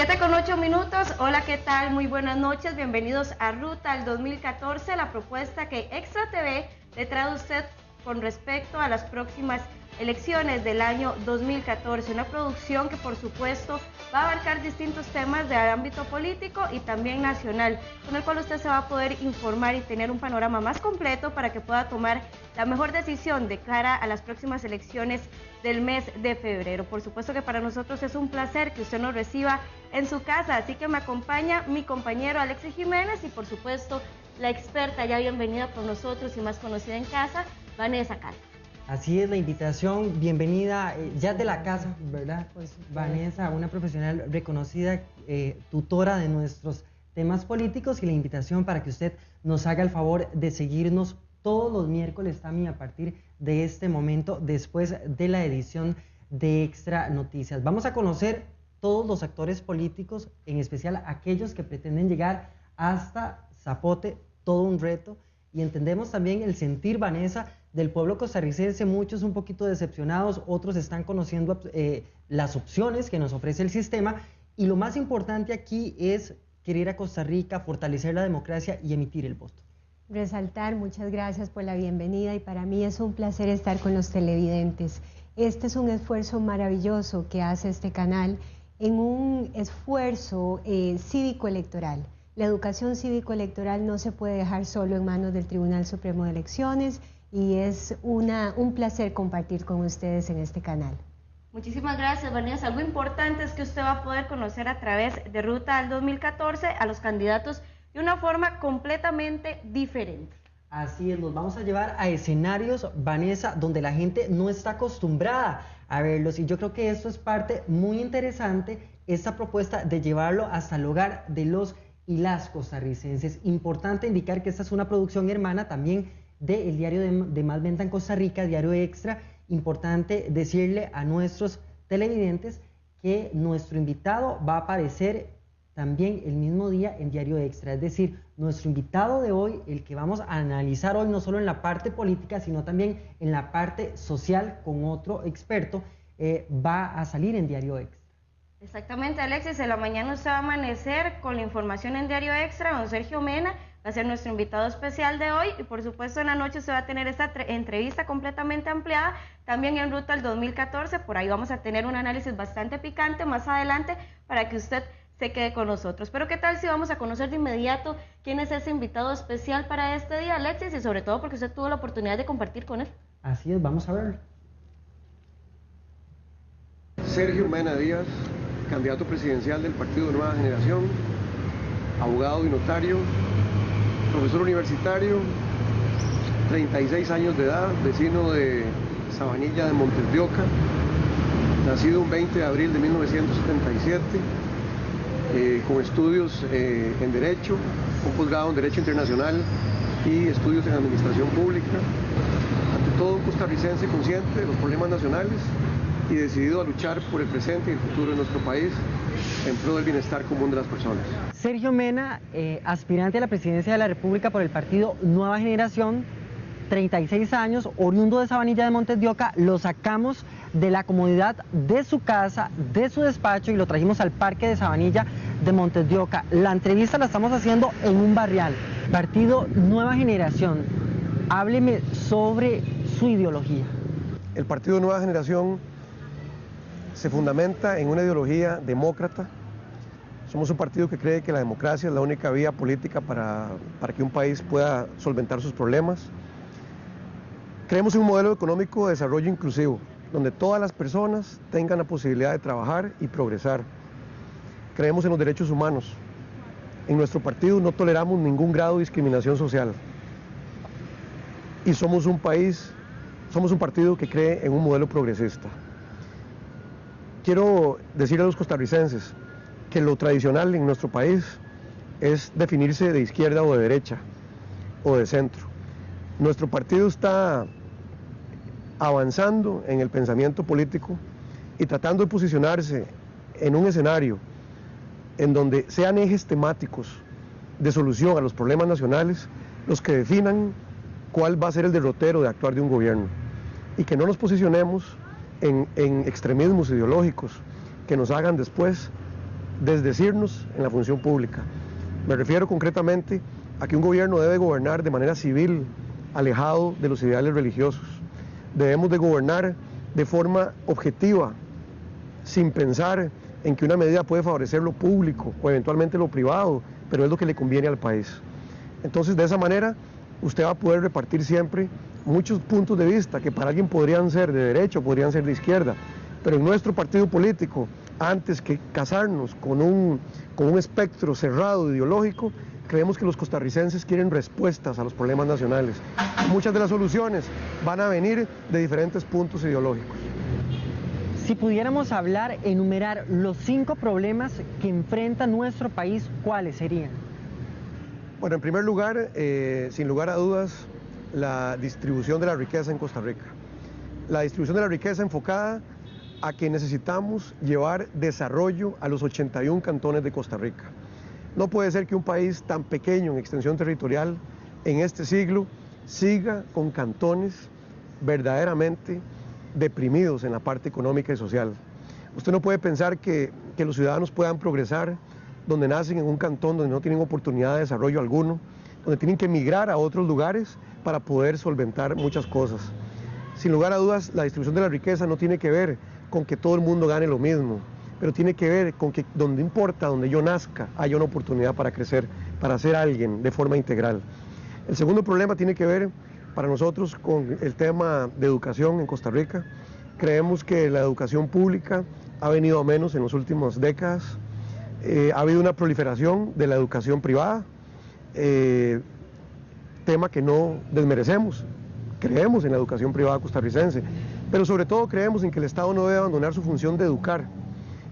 7:08. Hola, ¿qué tal? Muy buenas noches, bienvenidos a Ruta al 2014, la propuesta que Extra TV le trae a usted con respecto a las próximas elecciones del año 2014, una producción que por supuesto va a abarcar distintos temas de ámbito político y también nacional, con el cual usted se va a poder informar y tener un panorama más completo para que pueda tomar la mejor decisión de cara a las próximas elecciones del mes de febrero. Por supuesto que para nosotros es un placer que usted nos reciba en su casa, así que me acompaña mi compañero Alexis Jiménez y por supuesto la experta ya bienvenida por nosotros y más conocida en casa, Vanessa Cala. Así es la invitación, bienvenida ya de la casa, ¿verdad? Pues Vanessa, una profesional reconocida, tutora de nuestros temas políticos, y la invitación para que usted nos haga el favor de seguirnos todos los miércoles también a partir de este momento, después de la edición de Extra Noticias. Vamos a conocer todos los actores políticos, en especial aquellos que pretenden llegar hasta Zapote, todo un reto, y entendemos también el sentir, Vanessa, del pueblo costarricense, muchos un poquito decepcionados, otros están conociendo las opciones que nos ofrece el sistema, y lo más importante aquí es querer a Costa Rica, fortalecer la democracia y emitir el voto. Resaltar, muchas gracias por la bienvenida, y para mí es un placer estar con los televidentes. Este es un esfuerzo maravilloso que hace este canal en un esfuerzo cívico-electoral. La educación cívico-electoral no se puede dejar solo en manos del Tribunal Supremo de Elecciones, y es un placer compartir con ustedes en este canal. Muchísimas gracias, Vanessa. Algo importante es que usted va a poder conocer a través de Ruta al 2014 a los candidatos de una forma completamente diferente. Así es, los vamos a llevar a escenarios, Vanessa, donde la gente no está acostumbrada a verlos, y yo creo que esto es parte muy interesante, esta propuesta de llevarlo hasta el hogar de los y las costarricenses. Importante indicar que esta es una producción hermana también del diario de más venta en Costa Rica, Diario Extra. Importante decirle a nuestros televidentes que nuestro invitado va a aparecer también el mismo día en Diario Extra, es decir, nuestro invitado de hoy, el que vamos a analizar hoy no solo en la parte política, sino también en la parte social con otro experto, va a salir en Diario Extra. Exactamente, Alexis, en la mañana usted va a amanecer con la información en Diario Extra. Don Sergio Mena va a ser nuestro invitado especial de hoy, y por supuesto en la noche se va a tener esta entrevista completamente ampliada también en Ruta al 2014. Por ahí vamos a tener un análisis bastante picante más adelante para que usted se quede con nosotros. Pero ¿qué tal si vamos a conocer de inmediato quién es ese invitado especial para este día, Alexis? Y sobre todo porque usted tuvo la oportunidad de compartir con él. Así es, vamos a verlo. Sergio Mena Díaz, candidato presidencial del Partido Nueva Generación, abogado y notario, profesor universitario, 36 años de edad, vecino de Sabanilla de Montes de Oca, nacido un 20 de abril de 1977, con estudios en Derecho, un posgrado en Derecho Internacional y estudios en Administración Pública. Ante todo, un costarricense consciente de los problemas nacionales y decidido a luchar por el presente y el futuro de nuestro país en pro del bienestar común de las personas. Sergio Mena, aspirante a la presidencia de la República por el partido Nueva Generación, 36 años, oriundo de Sabanilla de Montes de Oca. Lo sacamos de la comodidad de su casa, de su despacho, y lo trajimos al parque de Sabanilla de Montes de Oca. La entrevista la estamos haciendo en un barrial, Partido Nueva Generación. Hábleme sobre su ideología. El Partido Nueva Generación se fundamenta en una ideología demócrata. Somos un partido que cree que la democracia es la única vía política para que un país pueda solventar sus problemas. Creemos en un modelo económico de desarrollo inclusivo, donde todas las personas tengan la posibilidad de trabajar y progresar. Creemos en los derechos humanos. En nuestro partido no toleramos ningún grado de discriminación social. Y somos un partido que cree en un modelo progresista. Quiero decir a los costarricenses que lo tradicional en nuestro país es definirse de izquierda o de derecha o de centro. Nuestro partido está avanzando en el pensamiento político y tratando de posicionarse en un escenario en donde sean ejes temáticos de solución a los problemas nacionales los que definan cuál va a ser el derrotero de actuar de un gobierno, y que no nos posicionemos en extremismos ideológicos que nos hagan después desdecirnos en la función pública. Me refiero concretamente a que un gobierno debe gobernar de manera civil, alejado de los ideales religiosos. Debemos de gobernar de forma objetiva, sin pensar en que una medida puede favorecer lo público o eventualmente lo privado, pero es lo que le conviene al país. Entonces, de esa manera, usted va a poder repartir siempre muchos puntos de vista que para alguien podrían ser de derecha o podrían ser de izquierda, pero en nuestro partido político, antes que casarnos con un espectro cerrado ideológico, creemos que los costarricenses quieren respuestas a los problemas nacionales. Muchas de las soluciones van a venir de diferentes puntos ideológicos. Si pudiéramos hablar, enumerar los 5 problemas que enfrenta nuestro país, ¿cuáles serían? Bueno, en primer lugar, sin lugar a dudas, la distribución de la riqueza en Costa Rica. La distribución de la riqueza enfocada a que necesitamos llevar desarrollo a los 81 cantones de Costa Rica. No puede ser que un país tan pequeño en extensión territorial en este siglo siga con cantones verdaderamente deprimidos en la parte económica y social. Usted no puede pensar que los ciudadanos puedan progresar donde nacen en un cantón donde no tienen oportunidad de desarrollo alguno, donde tienen que emigrar a otros lugares para poder solventar muchas cosas. Sin lugar a dudas, la distribución de la riqueza no tiene que ver con que todo el mundo gane lo mismo, pero tiene que ver con que donde importa, donde yo nazca, haya una oportunidad para crecer, para ser alguien de forma integral. El segundo problema tiene que ver para nosotros con el tema de educación en Costa Rica. Creemos que la educación pública ha venido a menos en las últimas décadas. Ha habido una proliferación de la educación privada, tema que no desmerecemos. Creemos en la educación privada costarricense, pero sobre todo creemos en que el Estado no debe abandonar su función de educar.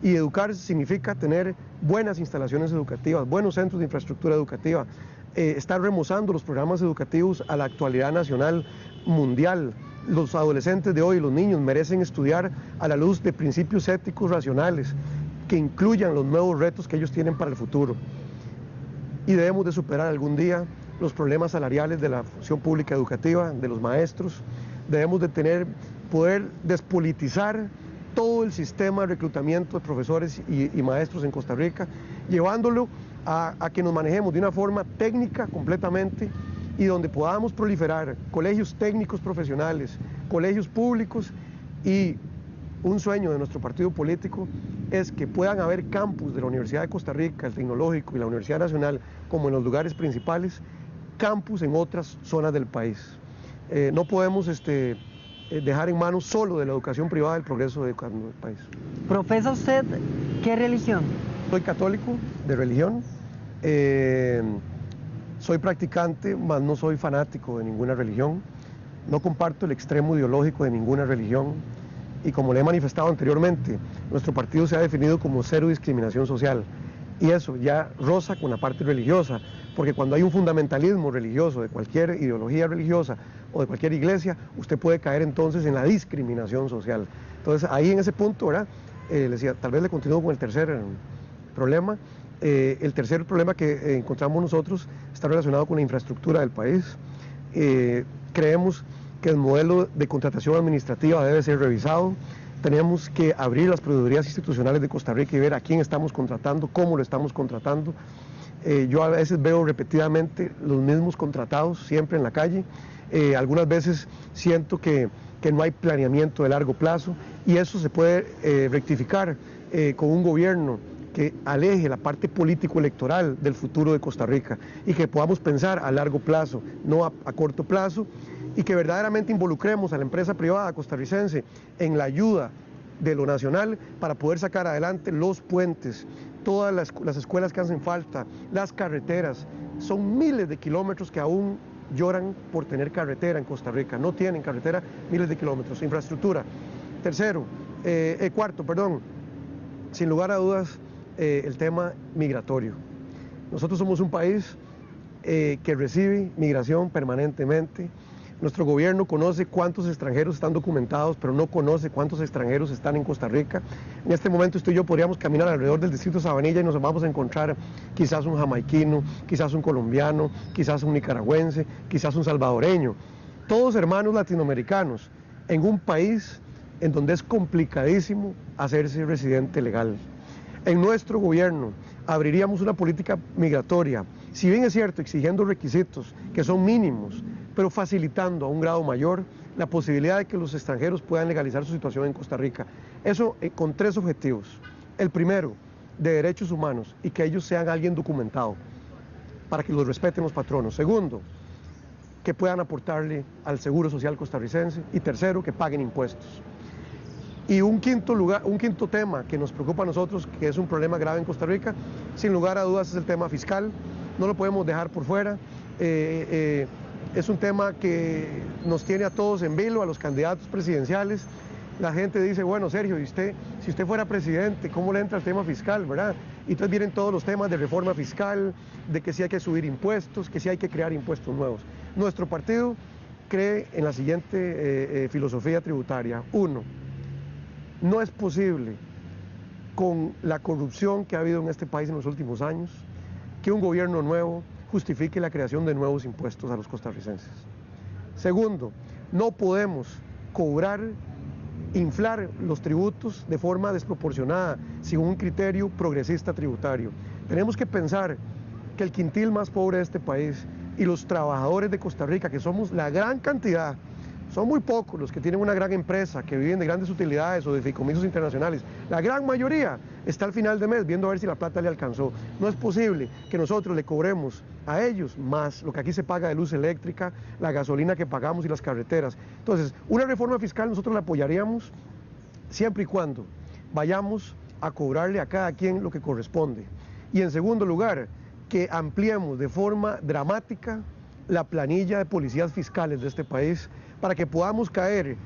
Y educar significa tener buenas instalaciones educativas, buenos centros de infraestructura educativa, estar remozando los programas educativos a la actualidad nacional, mundial. Los adolescentes de hoy, los niños, merecen estudiar a la luz de principios éticos racionales que incluyan los nuevos retos que ellos tienen para el futuro. Y debemos de superar algún día los problemas salariales de la función pública educativa, de los maestros. Debemos de poder despolitizar todo el sistema de reclutamiento de profesores y maestros en Costa Rica, llevándolo a que nos manejemos de una forma técnica completamente y donde podamos proliferar colegios técnicos profesionales, colegios públicos, y un sueño de nuestro partido político es que puedan haber campus de la Universidad de Costa Rica, el Tecnológico y la Universidad Nacional, como en los lugares principales, campus en otras zonas del país. No podemos dejar en manos solo de la educación privada el progreso del país. ¿Profesa usted qué religión? Soy católico de religión, soy practicante, mas no soy fanático de ninguna religión, no comparto el extremo ideológico de ninguna religión y, como le he manifestado anteriormente, nuestro partido se ha definido como cero discriminación social, y eso ya roza con la parte religiosa, porque cuando hay un fundamentalismo religioso de cualquier ideología religiosa o de cualquier iglesia, usted puede caer entonces en la discriminación social. Entonces ahí en ese punto, ¿verdad? Le decía, tal vez le continúo con el tercer problema. El tercer problema que encontramos nosotros está relacionado con la infraestructura del país. Creemos que el modelo de contratación administrativa debe ser revisado. Tenemos que abrir las procuradurías institucionales de Costa Rica y ver a quién estamos contratando, cómo lo estamos contratando. Yo a veces veo repetidamente los mismos contratados siempre en la calle. Algunas veces siento que no hay planeamiento de largo plazo, y eso se puede rectificar con un gobierno que aleje la parte político-electoral del futuro de Costa Rica y que podamos pensar a largo plazo, no a corto plazo, y que verdaderamente involucremos a la empresa privada costarricense en la ayuda de lo nacional para poder sacar adelante los puentes, todas las escuelas que hacen falta, las carreteras. Son miles de kilómetros que aún lloran por tener carretera en Costa Rica, no tienen carretera, miles de kilómetros. Infraestructura. Cuarto, sin lugar a dudas, el tema migratorio. Nosotros somos un país que recibe migración permanentemente. Nuestro gobierno conoce cuántos extranjeros están documentados, pero no conoce cuántos extranjeros están en Costa Rica. En este momento usted y yo podríamos caminar alrededor del distrito Sabanilla y nos vamos a encontrar quizás un jamaiquino, quizás un colombiano, quizás un nicaragüense, quizás un salvadoreño. Todos hermanos latinoamericanos en un país en donde es complicadísimo hacerse residente legal. En nuestro gobierno abriríamos una política migratoria, si bien es cierto, exigiendo requisitos que son mínimos, pero facilitando a un grado mayor la posibilidad de que los extranjeros puedan legalizar su situación en Costa Rica. Eso con 3 objetivos. El primero, de derechos humanos y que ellos sean alguien documentado, para que los respeten los patronos. Segundo, que puedan aportarle al Seguro Social costarricense. Y tercero, que paguen impuestos. Y un quinto tema que nos preocupa a nosotros, que es un problema grave en Costa Rica, sin lugar a dudas es el tema fiscal. No lo podemos dejar por fuera. Es un tema que nos tiene a todos en vilo, a los candidatos presidenciales. La gente dice, bueno, Sergio, ¿y usted, si usted fuera presidente, cómo le entra el tema fiscal, verdad? Y entonces vienen todos los temas de reforma fiscal, de que sí hay que subir impuestos, que sí hay que crear impuestos nuevos. Nuestro partido cree en la siguiente filosofía tributaria. 1, no es posible, con la corrupción que ha habido en este país en los últimos años, que un gobierno nuevo justifique la creación de nuevos impuestos a los costarricenses. Segundo, no podemos inflar los tributos de forma desproporcionada, sin un criterio progresista tributario. Tenemos que pensar que el quintil más pobre de este país y los trabajadores de Costa Rica, que somos la gran cantidad, son muy pocos los que tienen una gran empresa, que viven de grandes utilidades o de fideicomisos internacionales. La gran mayoría está al final de mes viendo a ver si la plata le alcanzó. No es posible que nosotros le cobremos a ellos más lo que aquí se paga de luz eléctrica, la gasolina que pagamos y las carreteras. Entonces, una reforma fiscal nosotros la apoyaríamos siempre y cuando vayamos a cobrarle a cada quien lo que corresponde. Y en segundo lugar, que ampliemos de forma dramática la planilla de policías fiscales de este país, para que podamos caer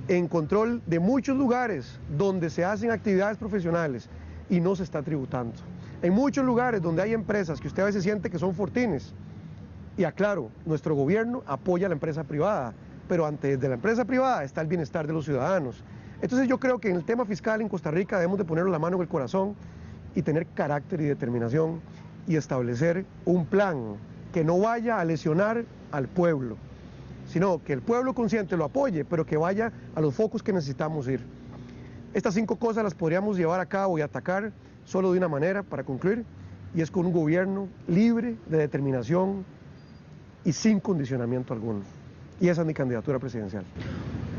en control de muchos lugares donde se hacen actividades profesionales y no se está tributando. En muchos lugares donde hay empresas que usted a veces siente que son fortines. Y aclaro, nuestro gobierno apoya a la empresa privada, pero antes de la empresa privada está el bienestar de los ciudadanos. Entonces yo creo que en el tema fiscal en Costa Rica debemos de ponerle la mano en el corazón y tener carácter y determinación y establecer un plan que no vaya a lesionar al pueblo, sino que el pueblo consciente lo apoye, pero que vaya a los focos que necesitamos ir. Estas 5 cosas las podríamos llevar a cabo y atacar solo de una manera, para concluir, y es con un gobierno libre de determinación y sin condicionamiento alguno. Y esa es mi candidatura presidencial.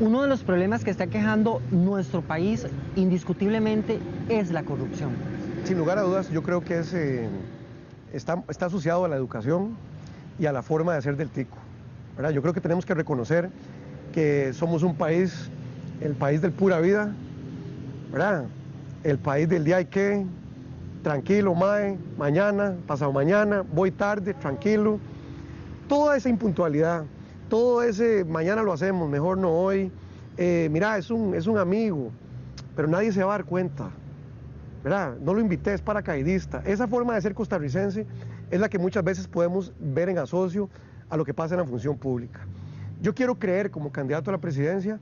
Uno de los problemas que está quejando nuestro país indiscutiblemente es la corrupción. Sin lugar a dudas, yo creo que está asociado a la educación y a la forma de hacer del tico, ¿verdad? Yo creo que tenemos que reconocer que somos un país, el país del pura vida, ¿verdad? El país del día y que, tranquilo, mae, mañana, pasado mañana, voy tarde, tranquilo. Toda esa impuntualidad, todo ese mañana lo hacemos, mejor no hoy. Mira, es un amigo, pero nadie se va a dar cuenta, ¿verdad? No lo invité, es paracaidista. Esa forma de ser costarricense es la que muchas veces podemos ver en asocio a lo que pasa en la función pública. Yo quiero creer como candidato a la presidencia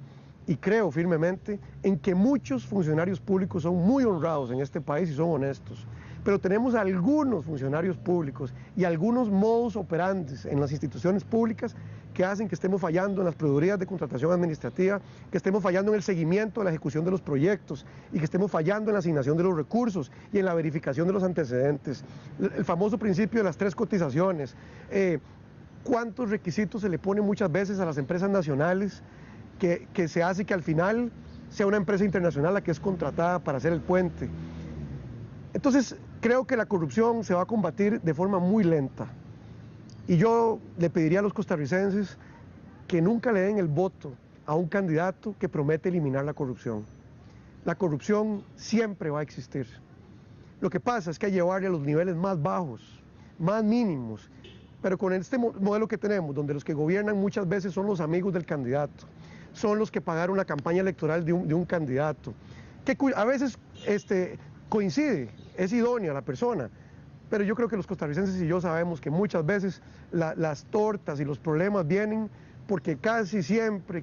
y creo firmemente en que muchos funcionarios públicos son muy honrados en este país y son honestos, pero tenemos algunos funcionarios públicos y algunos modus operandi en las instituciones públicas que hacen que estemos fallando en las proveedurías de contratación administrativa, que estemos fallando en el seguimiento de la ejecución de los proyectos y que estemos fallando en la asignación de los recursos y en la verificación de los antecedentes. El famoso principio de las 3 cotizaciones. ¿Cuántos requisitos se le ponen muchas veces a las empresas nacionales que se hace que al final sea una empresa internacional la que es contratada para hacer el puente? Entonces, creo que la corrupción se va a combatir de forma muy lenta. Y yo le pediría a los costarricenses que nunca le den el voto a un candidato que promete eliminar la corrupción. La corrupción siempre va a existir. Lo que pasa es que hay que llevarle a los niveles más bajos, más mínimos, pero con este modelo que tenemos, donde los que gobiernan muchas veces son los amigos del candidato, son los que pagaron la campaña electoral de un candidato, que a veces coincide, es idónea la persona, pero yo creo que los costarricenses y yo sabemos que muchas veces las tortas y los problemas vienen porque casi siempre,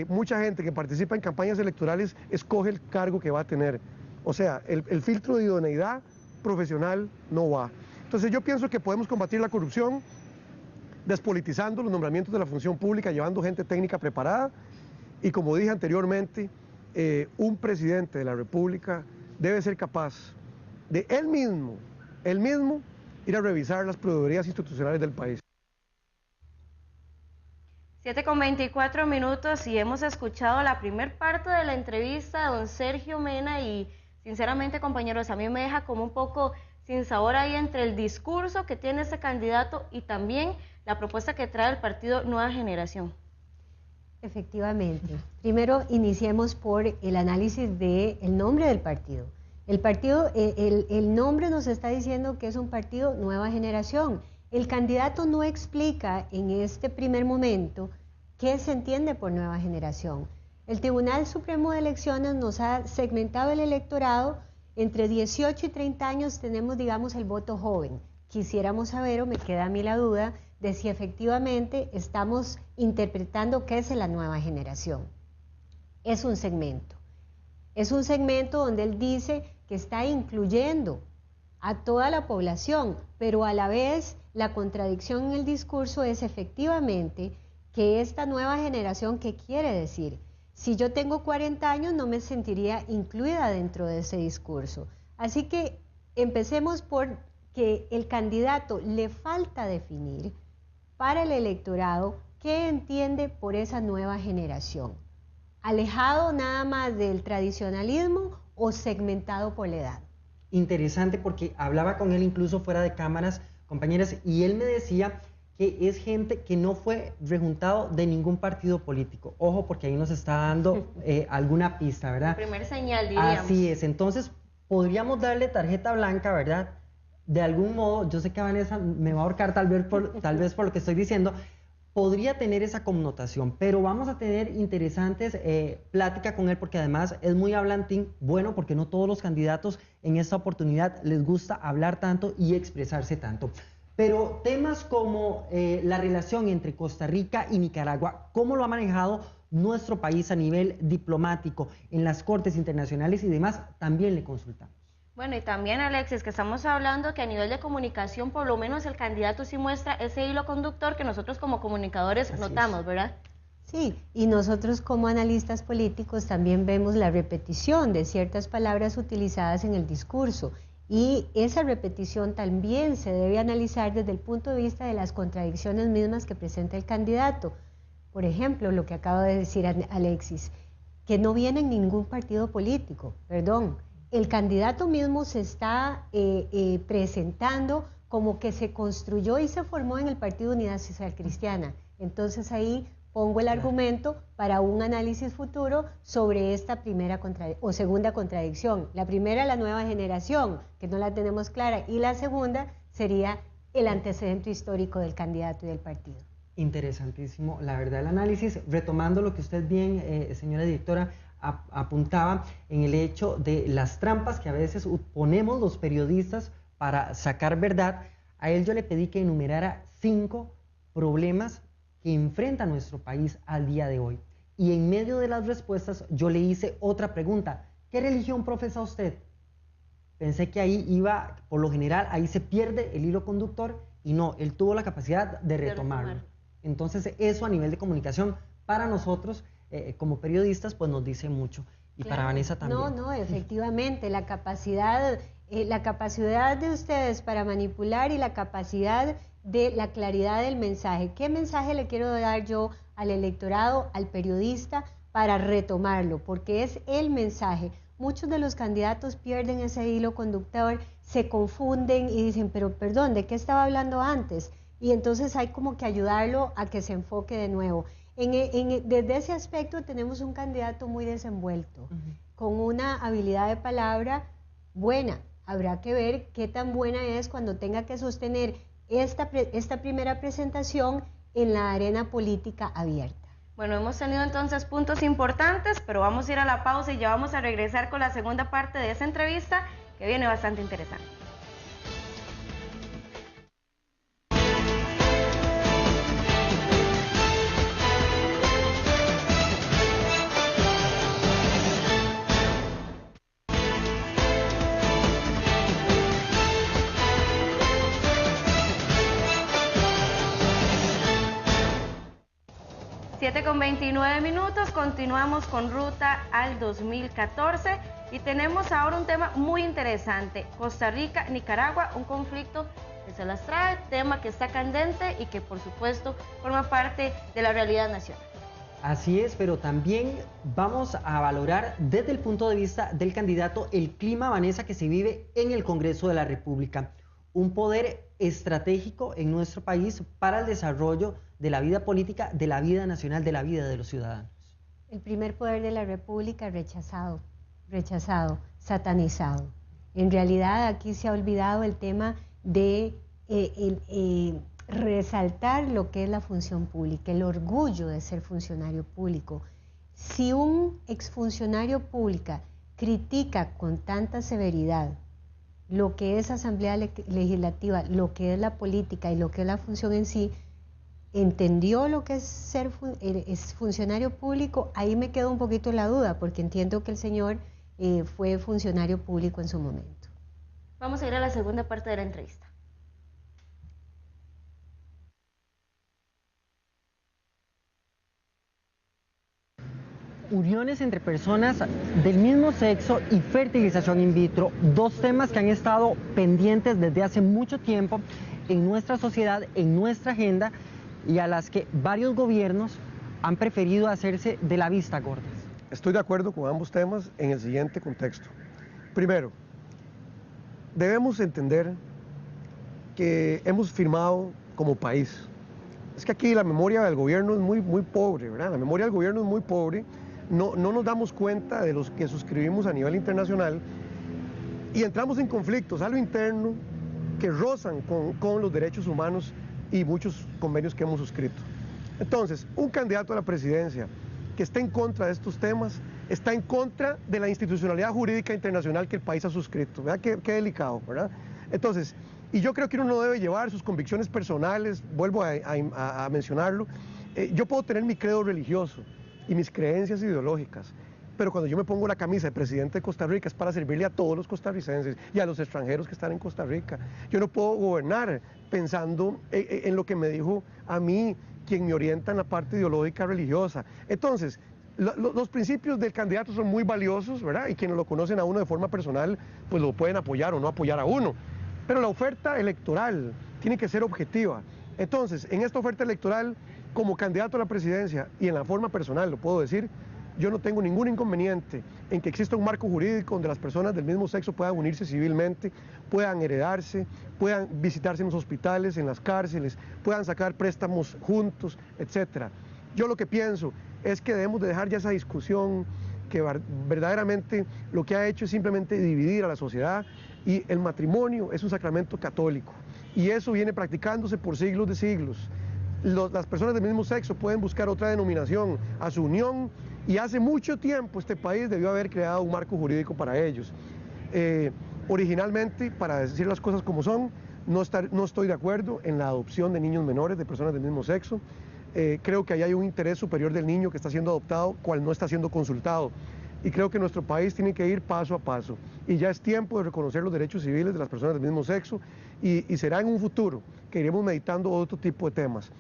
mucha gente que participa en campañas electorales escoge el cargo que va a tener. O sea, el filtro de idoneidad profesional no va. Entonces yo pienso que podemos combatir la corrupción despolitizando los nombramientos de la función pública, llevando gente técnica preparada y, como dije anteriormente, un presidente de la República debe ser capaz de él mismo, ir a revisar las proveedorías institucionales del país. 7:24 y hemos escuchado la primer parte de la entrevista a don Sergio Mena y sinceramente, compañeros, a mí me deja como un poco sin sabor ahí entre el discurso que tiene este candidato y también la propuesta que trae el partido Nueva Generación. Efectivamente. Primero iniciemos por el análisis del nombre del partido. El partido, el nombre nos está diciendo que es un partido Nueva Generación. El candidato no explica en este primer momento qué se entiende por Nueva Generación. El Tribunal Supremo de Elecciones nos ha segmentado el electorado. Entre 18 y 30 años tenemos, digamos, el voto joven. Quisiéramos saber, o me queda a mí la duda, de si efectivamente estamos interpretando qué es la nueva generación. Es un segmento donde él dice que está incluyendo a toda la población, pero a la vez la contradicción en el discurso es efectivamente que esta nueva generación, ¿qué quiere decir? Si yo tengo 40 años no me sentiría incluida dentro de ese discurso. Así que empecemos por que el candidato le falta definir para el electorado qué entiende por esa nueva generación. ¿Alejado nada más del tradicionalismo o segmentado por la edad? Interesante, porque hablaba con él incluso fuera de cámaras, compañeras, y él me decía que es gente que no fue rejuntado de ningún partido político. Ojo, porque ahí nos está dando alguna pista, ¿verdad? Primer señal, diríamos. Así es, entonces podríamos darle tarjeta blanca, ¿verdad? De algún modo, yo sé que Vanessa me va a ahorcar tal vez por lo que estoy diciendo, podría tener esa connotación, pero vamos a tener interesantes pláticas con él, porque además es muy hablantín, bueno, porque no todos los candidatos en esta oportunidad les gusta hablar tanto y expresarse tanto. Pero temas como la relación entre Costa Rica y Nicaragua, cómo lo ha manejado nuestro país a nivel diplomático, en las cortes internacionales y demás, también le consultamos. Bueno, y también, Alexis, que estamos hablando que a nivel de comunicación, por lo menos el candidato sí muestra ese hilo conductor que nosotros como comunicadores notamos, ¿verdad? Sí, y nosotros como analistas políticos también vemos la repetición de ciertas palabras utilizadas en el discurso, y esa repetición también se debe analizar desde el punto de vista de las contradicciones mismas que presenta el candidato. Por ejemplo, lo que acaba de decir Alexis, que no viene en ningún partido político, perdón. El candidato mismo se está presentando como que se construyó y se formó en el Partido Unidad Social Cristiana. Entonces ahí pongo el argumento para un análisis futuro sobre esta primera o segunda contradicción. La primera, la nueva generación, que no la tenemos clara, y la segunda sería el antecedente histórico del candidato y del partido. Interesantísimo, la verdad, el análisis, retomando lo que usted bien, señora directora, apuntaba en el hecho de las trampas que a veces ponemos los periodistas para sacar verdad. A él yo le pedí que enumerara 5 problemas que enfrenta nuestro país al día de hoy, y en medio de las respuestas yo le hice otra pregunta: ¿qué religión profesa usted? Pensé que ahí iba, por lo general ahí se pierde el hilo conductor, y no, él tuvo la capacidad de retomarlo. Entonces eso a nivel de comunicación para nosotros como periodistas pues nos dice mucho, y claro, para Vanessa también. No, efectivamente, la capacidad de ustedes para manipular y la capacidad de la claridad del mensaje. ¿Qué mensaje le quiero dar yo al electorado, al periodista, para retomarlo? Porque es el mensaje. Muchos de los candidatos pierden ese hilo conductor, se confunden y dicen, pero perdón, ¿de qué estaba hablando antes? Y entonces hay como que ayudarlo a que se enfoque de nuevo. Desde ese aspecto tenemos un candidato muy desenvuelto, con una habilidad de palabra buena. Habrá que ver qué tan buena es cuando tenga que sostener esta primera presentación en la arena política abierta. Bueno, hemos tenido entonces puntos importantes, pero vamos a ir a la pausa y ya vamos a regresar con la segunda parte de esa entrevista, que viene bastante interesante. con 29 minutos, continuamos con Ruta al 2014 Y tenemos ahora un tema muy interesante, Costa Rica, Nicaragua, un conflicto que se las trae, tema que está candente y que por supuesto forma parte de la realidad nacional. Así es, pero también vamos a valorar desde el punto de vista del candidato el clima, Vanessa, que se vive en el Congreso de la República. Un poder estratégico en nuestro país para el desarrollo de la vida política, de la vida nacional, de la vida de los ciudadanos. El primer poder de la República rechazado, satanizado. En realidad aquí se ha olvidado el tema de resaltar lo que es la función pública, el orgullo de ser funcionario público. Si un exfuncionario público critica con tanta severidad lo que es Asamblea Legislativa, lo que es la política y lo que es la función en sí, entendió lo que es ser funcionario público, ahí me queda un poquito la duda, porque entiendo que el señor fue funcionario público en su momento. Vamos a ir a la segunda parte de la entrevista. Uniones entre personas del mismo sexo y fertilización in vitro, dos temas que han estado pendientes desde hace mucho tiempo en nuestra sociedad, en nuestra agenda, y a las que varios gobiernos han preferido hacerse de la vista gorda. Estoy de acuerdo con ambos temas en el siguiente contexto. Primero, debemos entender que hemos firmado como país. Es que aquí la memoria del gobierno es muy pobre, ¿verdad? La memoria del gobierno es muy pobre. No nos damos cuenta de los que suscribimos a nivel internacional y entramos en conflictos a lo interno que rozan con los derechos humanos y muchos convenios que hemos suscrito. Entonces, un candidato a la presidencia que esté en contra de estos temas está en contra de la institucionalidad jurídica internacional que el país ha suscrito. ¿Verdad? Qué delicado, ¿verdad? Entonces, y yo creo que uno no debe llevar sus convicciones personales, vuelvo a mencionarlo. Yo puedo tener mi credo religioso y mis creencias ideológicas, pero cuando yo me pongo la camisa de presidente de Costa Rica es para servirle a todos los costarricenses y a los extranjeros que están en Costa Rica. Yo no puedo gobernar pensando en lo que me dijo a mí quien me orienta en la parte ideológica religiosa. Entonces, los principios del candidato son muy valiosos, ¿verdad? Y quienes lo conocen a uno de forma personal, pues lo pueden apoyar o no apoyar a uno. Pero la oferta electoral tiene que ser objetiva. Entonces, en esta oferta electoral, como candidato a la presidencia y en la forma personal, lo puedo decir, yo no tengo ningún inconveniente en que exista un marco jurídico donde las personas del mismo sexo puedan unirse civilmente, puedan heredarse, puedan visitarse en los hospitales, en las cárceles, puedan sacar préstamos juntos, etc. Yo lo que pienso es que debemos de dejar ya esa discusión que verdaderamente lo que ha hecho es simplemente dividir a la sociedad, y el matrimonio es un sacramento católico y eso viene practicándose por siglos de siglos. Las personas del mismo sexo pueden buscar otra denominación a su unión y hace mucho tiempo este país debió haber creado un marco jurídico para ellos. Originalmente, para decir las cosas como son, no estoy de acuerdo en la adopción de niños menores de personas del mismo sexo. Creo que ahí hay un interés superior del niño que está siendo adoptado, cual no está siendo consultado. Y creo que nuestro país tiene que ir paso a paso. Y ya es tiempo de reconocer los derechos civiles de las personas del mismo sexo y será en un futuro que iremos meditando otro tipo de temas.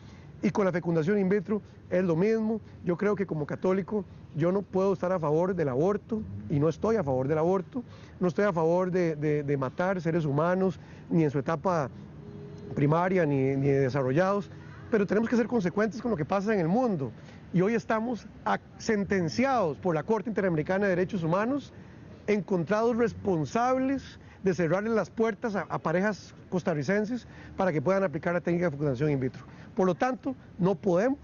Y con la fecundación in vitro es lo mismo. Yo creo que como católico yo no puedo estar a favor del aborto y no estoy a favor del aborto. No estoy a favor de matar seres humanos ni en su etapa primaria ni desarrollados, pero tenemos que ser consecuentes con lo que pasa en el mundo. Y hoy estamos sentenciados por la Corte Interamericana de Derechos Humanos, encontrados responsables de cerrarle las puertas a parejas costarricenses para que puedan aplicar la técnica de fecundación in vitro. Por lo tanto, no podemos,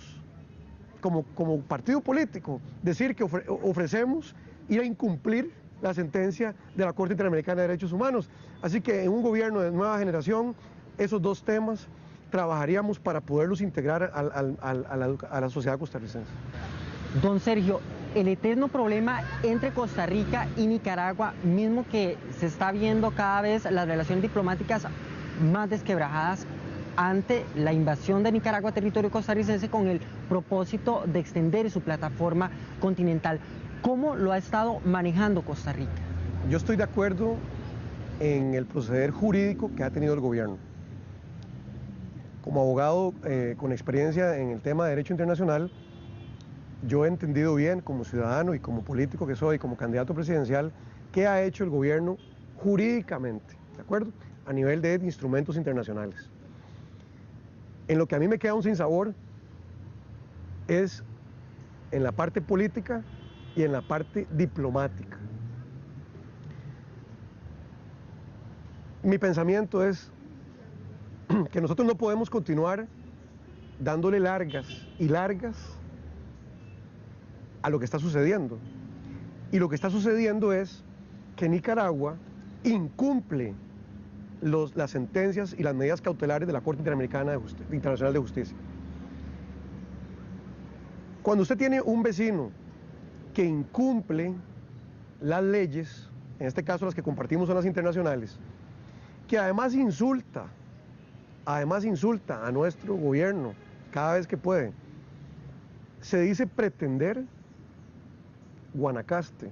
como partido político, decir que ofrecemos ir a incumplir la sentencia de la Corte Interamericana de Derechos Humanos. Así que en un gobierno de nueva generación, esos dos temas trabajaríamos para poderlos integrar a la sociedad costarricense. Don Sergio, el eterno problema entre Costa Rica y Nicaragua, mismo que se está viendo cada vez las relaciones diplomáticas más desquebrajadas ante la invasión de Nicaragua a territorio costarricense con el propósito de extender su plataforma continental. ¿Cómo lo ha estado manejando Costa Rica? Yo estoy de acuerdo en el proceder jurídico que ha tenido el gobierno. Como abogado con experiencia en el tema de derecho internacional, yo he entendido bien como ciudadano y como político que soy, como candidato presidencial, qué ha hecho el gobierno jurídicamente, ¿de acuerdo? A nivel de instrumentos internacionales. En lo que a mí me queda un sinsabor es en la parte política y en la parte diplomática. Mi pensamiento es que nosotros no podemos continuar dándole largas y largas a lo que está sucediendo. Y lo que está sucediendo es que Nicaragua incumple las sentencias y las medidas cautelares de la Corte Internacional de Justicia. Cuando usted tiene un vecino que incumple las leyes, en este caso las que compartimos son las internacionales, que además insulta a nuestro gobierno cada vez que puede, se dice pretender Guanacaste.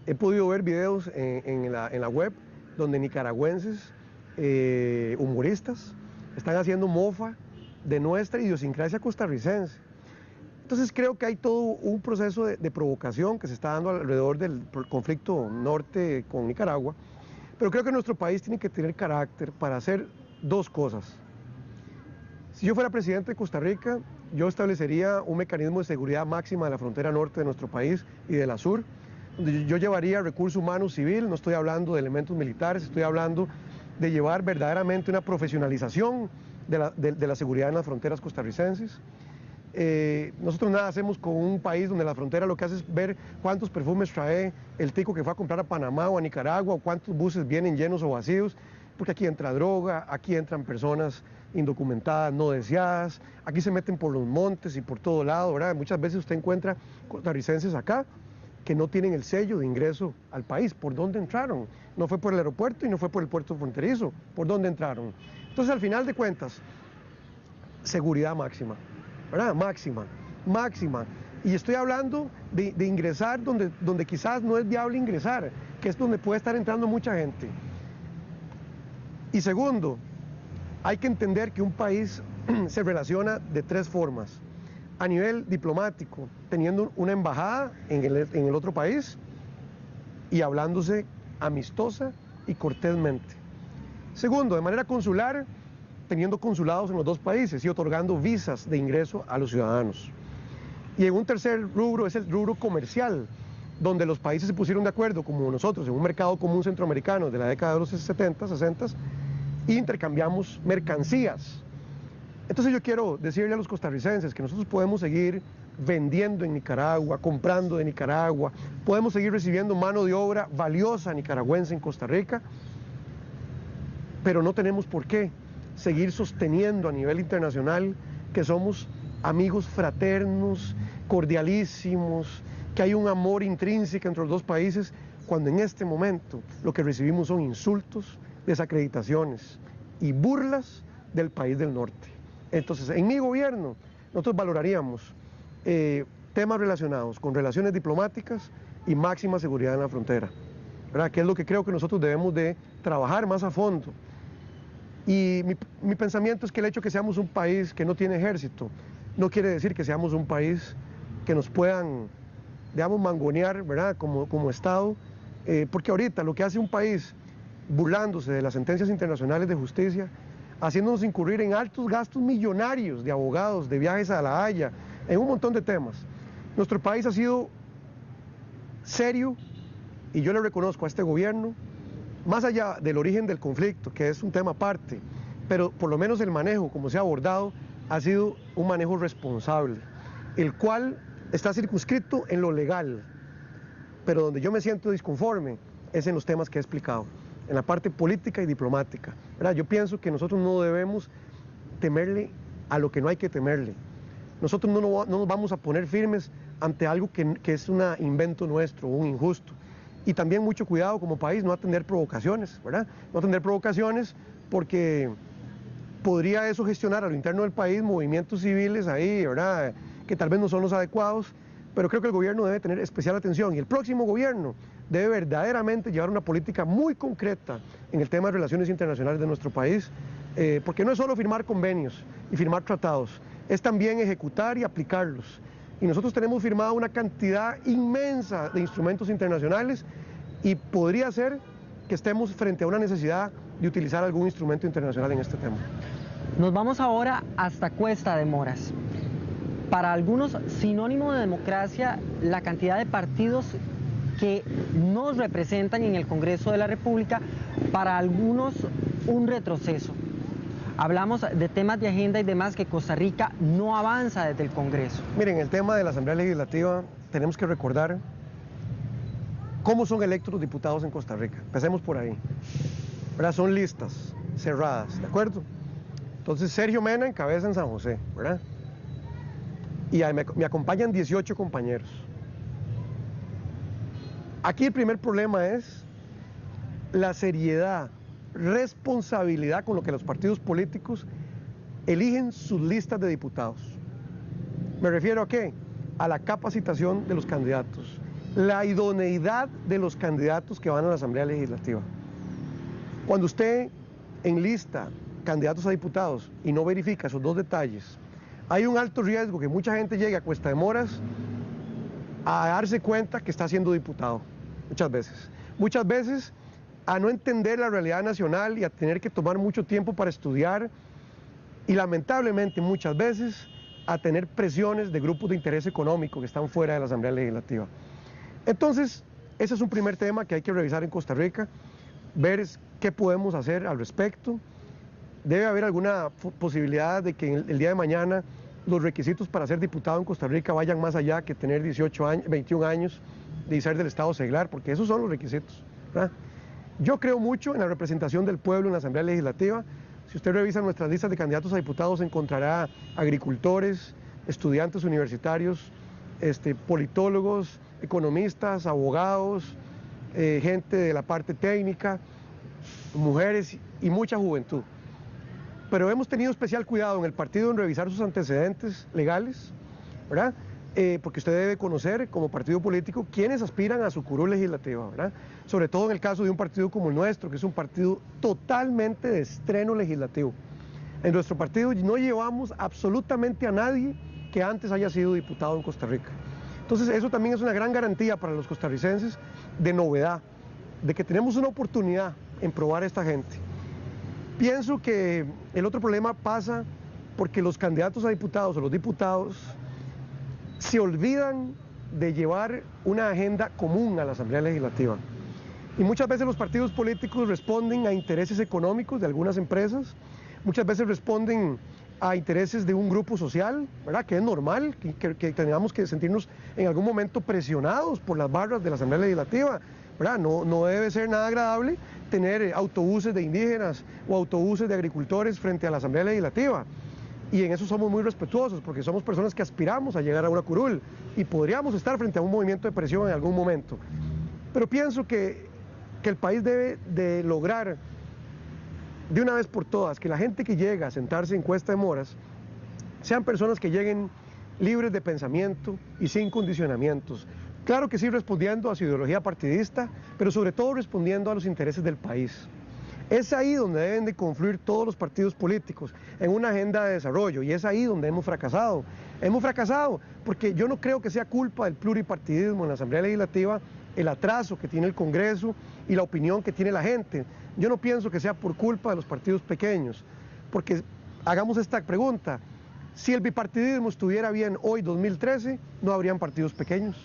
He podido ver videos en la web donde nicaragüenses, humoristas, están haciendo mofa de nuestra idiosincrasia costarricense. Entonces creo que hay todo un proceso de provocación que se está dando alrededor del conflicto norte con Nicaragua, pero creo que nuestro país tiene que tener carácter para hacer dos cosas. Si yo fuera presidente de Costa Rica, yo establecería un mecanismo de seguridad máxima de la frontera norte de nuestro país y de la sur, donde yo llevaría recursos humanos civil, no estoy hablando de elementos militares, estoy hablando de llevar verdaderamente una profesionalización de la seguridad en las fronteras costarricenses. Nosotros nada hacemos con un país donde la frontera lo que hace es ver cuántos perfumes trae el tico que fue a comprar a Panamá o a Nicaragua, o cuántos buses vienen llenos o vacíos, porque aquí entra droga, aquí entran personas indocumentadas, no deseadas, aquí se meten por los montes y por todo lado, ¿verdad? Muchas veces usted encuentra costarricenses acá que no tienen el sello de ingreso al país. ¿Por dónde entraron? No fue por el aeropuerto y no fue por el puerto fronterizo. ¿Por dónde entraron? Entonces, al final de cuentas, seguridad máxima, ¿verdad? Máxima. Y estoy hablando de ingresar donde quizás no es viable ingresar, que es donde puede estar entrando mucha gente. Y segundo, hay que entender que un país se relaciona de tres formas. A nivel diplomático, teniendo una embajada en el otro país y hablándose amistosa y cortésmente. Segundo, de manera consular, teniendo consulados en los dos países y otorgando visas de ingreso a los ciudadanos. Y en un tercer rubro es el rubro comercial, donde los países se pusieron de acuerdo, como nosotros, en un mercado común centroamericano de la década de los 70, 60, e intercambiamos mercancías. Entonces yo quiero decirle a los costarricenses que nosotros podemos seguir vendiendo en Nicaragua, comprando de Nicaragua, podemos seguir recibiendo mano de obra valiosa nicaragüense en Costa Rica, pero no tenemos por qué seguir sosteniendo a nivel internacional que somos amigos fraternos, cordialísimos, que hay un amor intrínseco entre los dos países, cuando en este momento lo que recibimos son insultos, desacreditaciones y burlas del país del norte. Entonces, en mi gobierno, nosotros valoraríamos temas relacionados con relaciones diplomáticas y máxima seguridad en la frontera, ¿verdad? Que es lo que creo que nosotros debemos de trabajar más a fondo. Y mi pensamiento es que el hecho de que seamos un país que no tiene ejército no quiere decir que seamos un país que nos puedan, digamos, mangonear, ¿verdad? Como Estado, porque ahorita lo que hace un país burlándose de las sentencias internacionales de justicia, haciéndonos incurrir en altos gastos millonarios de abogados, de viajes a La Haya, en un montón de temas. Nuestro país ha sido serio, y yo le reconozco a este gobierno, más allá del origen del conflicto, que es un tema aparte, pero por lo menos el manejo, como se ha abordado, ha sido un manejo responsable, el cual está circunscrito en lo legal, pero donde yo me siento disconforme es en los temas que he explicado, en la parte política y diplomática, ¿verdad? Yo pienso que nosotros no debemos temerle a lo que no hay que temerle. Nosotros no nos vamos a poner firmes ante algo que es un invento nuestro, un injusto. Y también mucho cuidado como país no atender provocaciones, ¿verdad? No atender provocaciones porque podría eso gestionar a lo interno del país movimientos civiles ahí, ¿verdad? Que tal vez no son los adecuados, pero creo que el gobierno debe tener especial atención y el próximo gobierno debe verdaderamente llevar una política muy concreta en el tema de relaciones internacionales de nuestro país, porque no es solo firmar convenios y firmar tratados, es también ejecutar y aplicarlos. Y nosotros tenemos firmado una cantidad inmensa de instrumentos internacionales y podría ser que estemos frente a una necesidad de utilizar algún instrumento internacional en este tema. Nos vamos ahora hasta Cuesta de Moras. Para algunos, sinónimo de democracia, la cantidad de partidos que nos representan en el Congreso de la República, para algunos un retroceso. Hablamos de temas de agenda y demás que Costa Rica no avanza desde el Congreso. Miren, el tema de la Asamblea Legislativa, tenemos que recordar cómo son electos los diputados en Costa Rica. Empecemos por ahí. ¿Verdad? Son listas cerradas, ¿de acuerdo? Entonces Sergio Mena encabeza en San José, ¿verdad? Y me acompañan 18 compañeros. Aquí el primer problema es la seriedad, responsabilidad con lo que los partidos políticos eligen sus listas de diputados. ¿Me refiero a qué? A la capacitación de los candidatos, la idoneidad de los candidatos que van a la Asamblea Legislativa. Cuando usted enlista candidatos a diputados y no verifica esos dos detalles, hay un alto riesgo que mucha gente llegue a Cuesta de Moras a darse cuenta que está siendo diputado, muchas veces. Muchas veces a no entender la realidad nacional y a tener que tomar mucho tiempo para estudiar y lamentablemente muchas veces a tener presiones de grupos de interés económico que están fuera de la Asamblea Legislativa. Entonces, ese es un primer tema que hay que revisar en Costa Rica, ver qué podemos hacer al respecto. Debe haber alguna posibilidad de que el día de mañana los requisitos para ser diputado en Costa Rica vayan más allá que tener 18 años, 21 años de ser del Estado seglar, porque esos son los requisitos, ¿verdad? Yo creo mucho en la representación del pueblo en la Asamblea Legislativa. Si usted revisa nuestras listas de candidatos a diputados, encontrará agricultores, estudiantes universitarios, politólogos, economistas, abogados, gente de la parte técnica, mujeres y mucha juventud. Pero hemos tenido especial cuidado en el partido en revisar sus antecedentes legales, ¿verdad? Porque usted debe conocer como partido político quiénes aspiran a su curul legislativa, ¿verdad? Sobre todo en el caso de un partido como el nuestro, que es un partido totalmente de estreno legislativo. En nuestro partido no llevamos absolutamente a nadie que antes haya sido diputado en Costa Rica. Entonces eso también es una gran garantía para los costarricenses de novedad, de que tenemos una oportunidad en probar a esta gente. Pienso que el otro problema pasa porque los candidatos a diputados o los diputados se olvidan de llevar una agenda común a la Asamblea Legislativa. Y muchas veces los partidos políticos responden a intereses económicos de algunas empresas, muchas veces responden a intereses de un grupo social, ¿verdad? Que es normal que tengamos que sentirnos en algún momento presionados por las barras de la Asamblea Legislativa, ¿verdad? No debe ser nada agradable tener autobuses de indígenas o autobuses de agricultores frente a la Asamblea Legislativa. Y en eso somos muy respetuosos, porque somos personas que aspiramos a llegar a una curul y podríamos estar frente a un movimiento de presión en algún momento. Pero pienso que el país debe de lograr de una vez por todas que la gente que llega a sentarse en Cuesta de Moras sean personas que lleguen libres de pensamiento y sin condicionamientos. Claro que sí, respondiendo a su ideología partidista, pero sobre todo respondiendo a los intereses del país. Es ahí donde deben de confluir todos los partidos políticos, en una agenda de desarrollo, y es ahí donde hemos fracasado. Hemos fracasado porque yo no creo que sea culpa del pluripartidismo en la Asamblea Legislativa el atraso que tiene el Congreso y la opinión que tiene la gente. Yo no pienso que sea por culpa de los partidos pequeños, porque hagamos esta pregunta: si el bipartidismo estuviera bien hoy, 2013, no habrían partidos pequeños.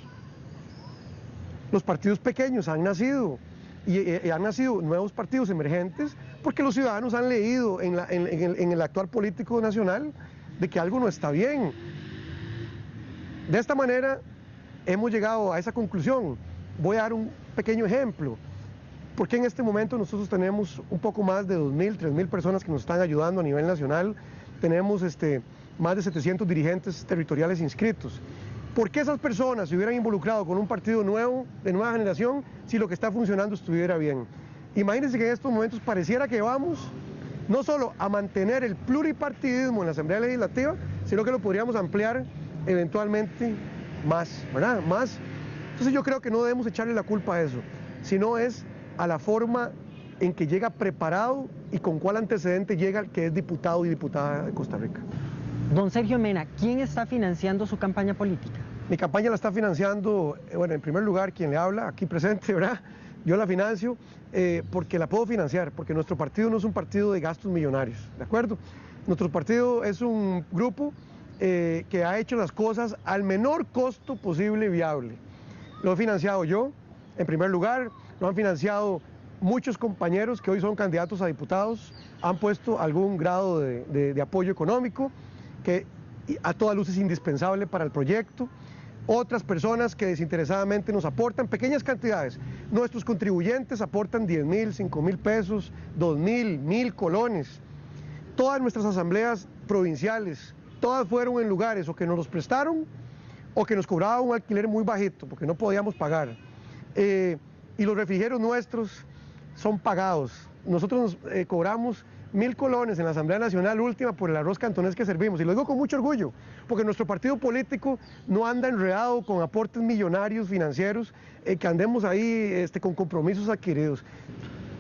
Los partidos pequeños han nacido y han nacido nuevos partidos emergentes porque los ciudadanos han leído en el actual político nacional de que algo no está bien. De esta manera hemos llegado a esa conclusión. Voy a dar un pequeño ejemplo. Porque en este momento nosotros tenemos un poco más de 2.000, 3.000 personas que nos están ayudando a nivel nacional. Tenemos más de 700 dirigentes territoriales inscritos. ¿Por qué esas personas se hubieran involucrado con un partido nuevo, de nueva generación, si lo que está funcionando estuviera bien? Imagínense que en estos momentos pareciera que vamos no solo a mantener el pluripartidismo en la Asamblea Legislativa, sino que lo podríamos ampliar eventualmente más, ¿verdad? Más. Entonces yo creo que no debemos echarle la culpa a eso, sino es a la forma en que llega preparado y con cuál antecedente llega el que es diputado y diputada de Costa Rica. Don Sergio Mena, ¿quién está financiando su campaña política? Mi campaña la está financiando, bueno, en primer lugar, quien le habla, aquí presente, ¿verdad? Yo la financio porque la puedo financiar, porque nuestro partido no es un partido de gastos millonarios, ¿de acuerdo? Nuestro partido es un grupo que ha hecho las cosas al menor costo posible y viable. Lo he financiado yo, en primer lugar, lo han financiado muchos compañeros que hoy son candidatos a diputados, han puesto algún grado de apoyo económico, que a toda luz es indispensable para el proyecto. Otras personas que desinteresadamente nos aportan pequeñas cantidades. Nuestros contribuyentes aportan 10.000, 5.000 pesos, 2.000, 1.000 colones. Todas nuestras asambleas provinciales, todas fueron en lugares o que nos los prestaron o que nos cobraban un alquiler muy bajito porque no podíamos pagar. Y los refrigerios nuestros son pagados. Nosotros nos cobramos 1.000 colones en la Asamblea Nacional última por el arroz cantonés que servimos, y lo digo con mucho orgullo, porque nuestro partido político no anda enredado con aportes millonarios financieros, que andemos ahí con compromisos adquiridos.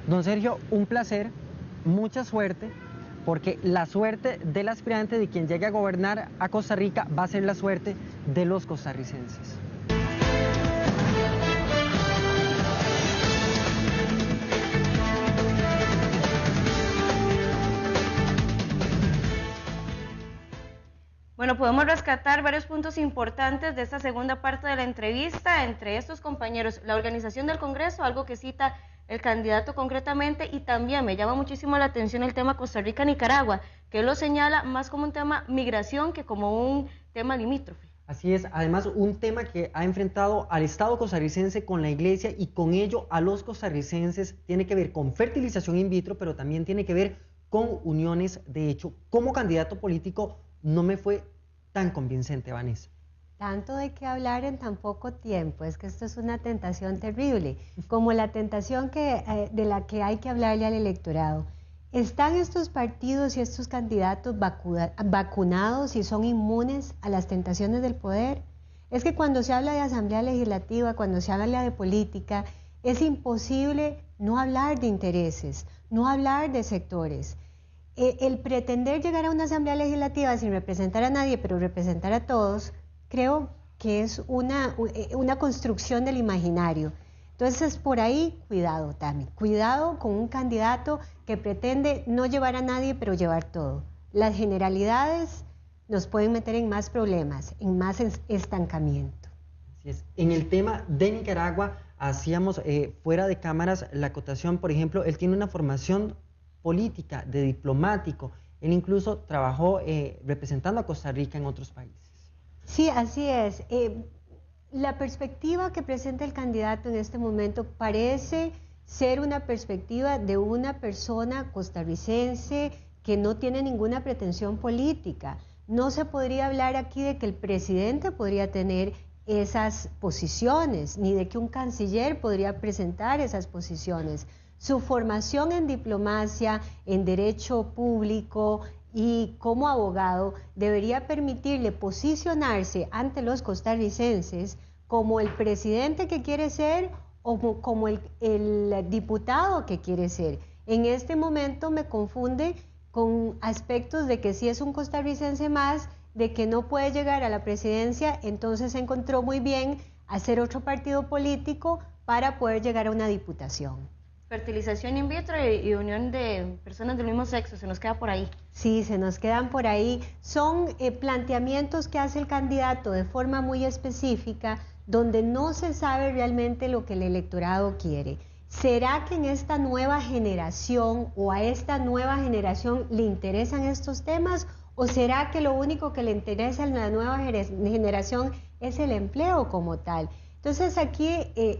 Don Sergio, un placer, mucha suerte, porque la suerte del aspirante, de quien llegue a gobernar a Costa Rica, va a ser la suerte de los costarricenses. Bueno, podemos rescatar varios puntos importantes de esta segunda parte de la entrevista. Entre estos compañeros, la organización del Congreso, algo que cita el candidato concretamente, y también me llama muchísimo la atención el tema Costa Rica-Nicaragua, que él lo señala más como un tema migración que como un tema limítrofe. Así es, además un tema que ha enfrentado al Estado costarricense con la Iglesia, y con ello a los costarricenses, tiene que ver con fertilización in vitro, pero también tiene que ver con uniones de hecho. Como candidato político no me fue tan convincente, Vanessa. Tanto de qué hablar en tan poco tiempo, es que esto es una tentación terrible, como la tentación de la que hay que hablarle al electorado. ¿Están estos partidos y estos candidatos vacunados y son inmunes a las tentaciones del poder? Es que cuando se habla de Asamblea Legislativa, cuando se habla de política, es imposible no hablar de intereses, no hablar de sectores. El pretender llegar a una Asamblea Legislativa sin representar a nadie, pero representar a todos, creo que es una construcción del imaginario. Entonces, por ahí, cuidado, Tami, cuidado con un candidato que pretende no llevar a nadie, pero llevar todo. Las generalidades nos pueden meter en más problemas, en más estancamiento. Así es. En el tema de Nicaragua, hacíamos fuera de cámaras la acotación. Por ejemplo, él tiene una formación política, de diplomático. Él incluso trabajó representando a Costa Rica en otros países. Sí, así es. La perspectiva que presenta el candidato en este momento parece ser una perspectiva de una persona costarricense que no tiene ninguna pretensión política. No se podría hablar aquí de que el presidente podría tener esas posiciones, ni de que un canciller podría presentar esas posiciones. Su formación en diplomacia, en derecho público y como abogado debería permitirle posicionarse ante los costarricenses como el presidente que quiere ser o como el diputado que quiere ser. En este momento me confunde con aspectos de que si es un costarricense más, de que no puede llegar a la presidencia, entonces se encontró muy bien hacer otro partido político para poder llegar a una diputación. Fertilización in vitro y unión de personas del mismo sexo, se nos queda por ahí. Sí, se nos quedan por ahí. Son planteamientos que hace el candidato de forma muy específica, donde no se sabe realmente lo que el electorado quiere. ¿Será que en esta nueva generación o a esta nueva generación le interesan estos temas? ¿O será que lo único que le interesa a la nueva generación es el empleo como tal? Entonces aquí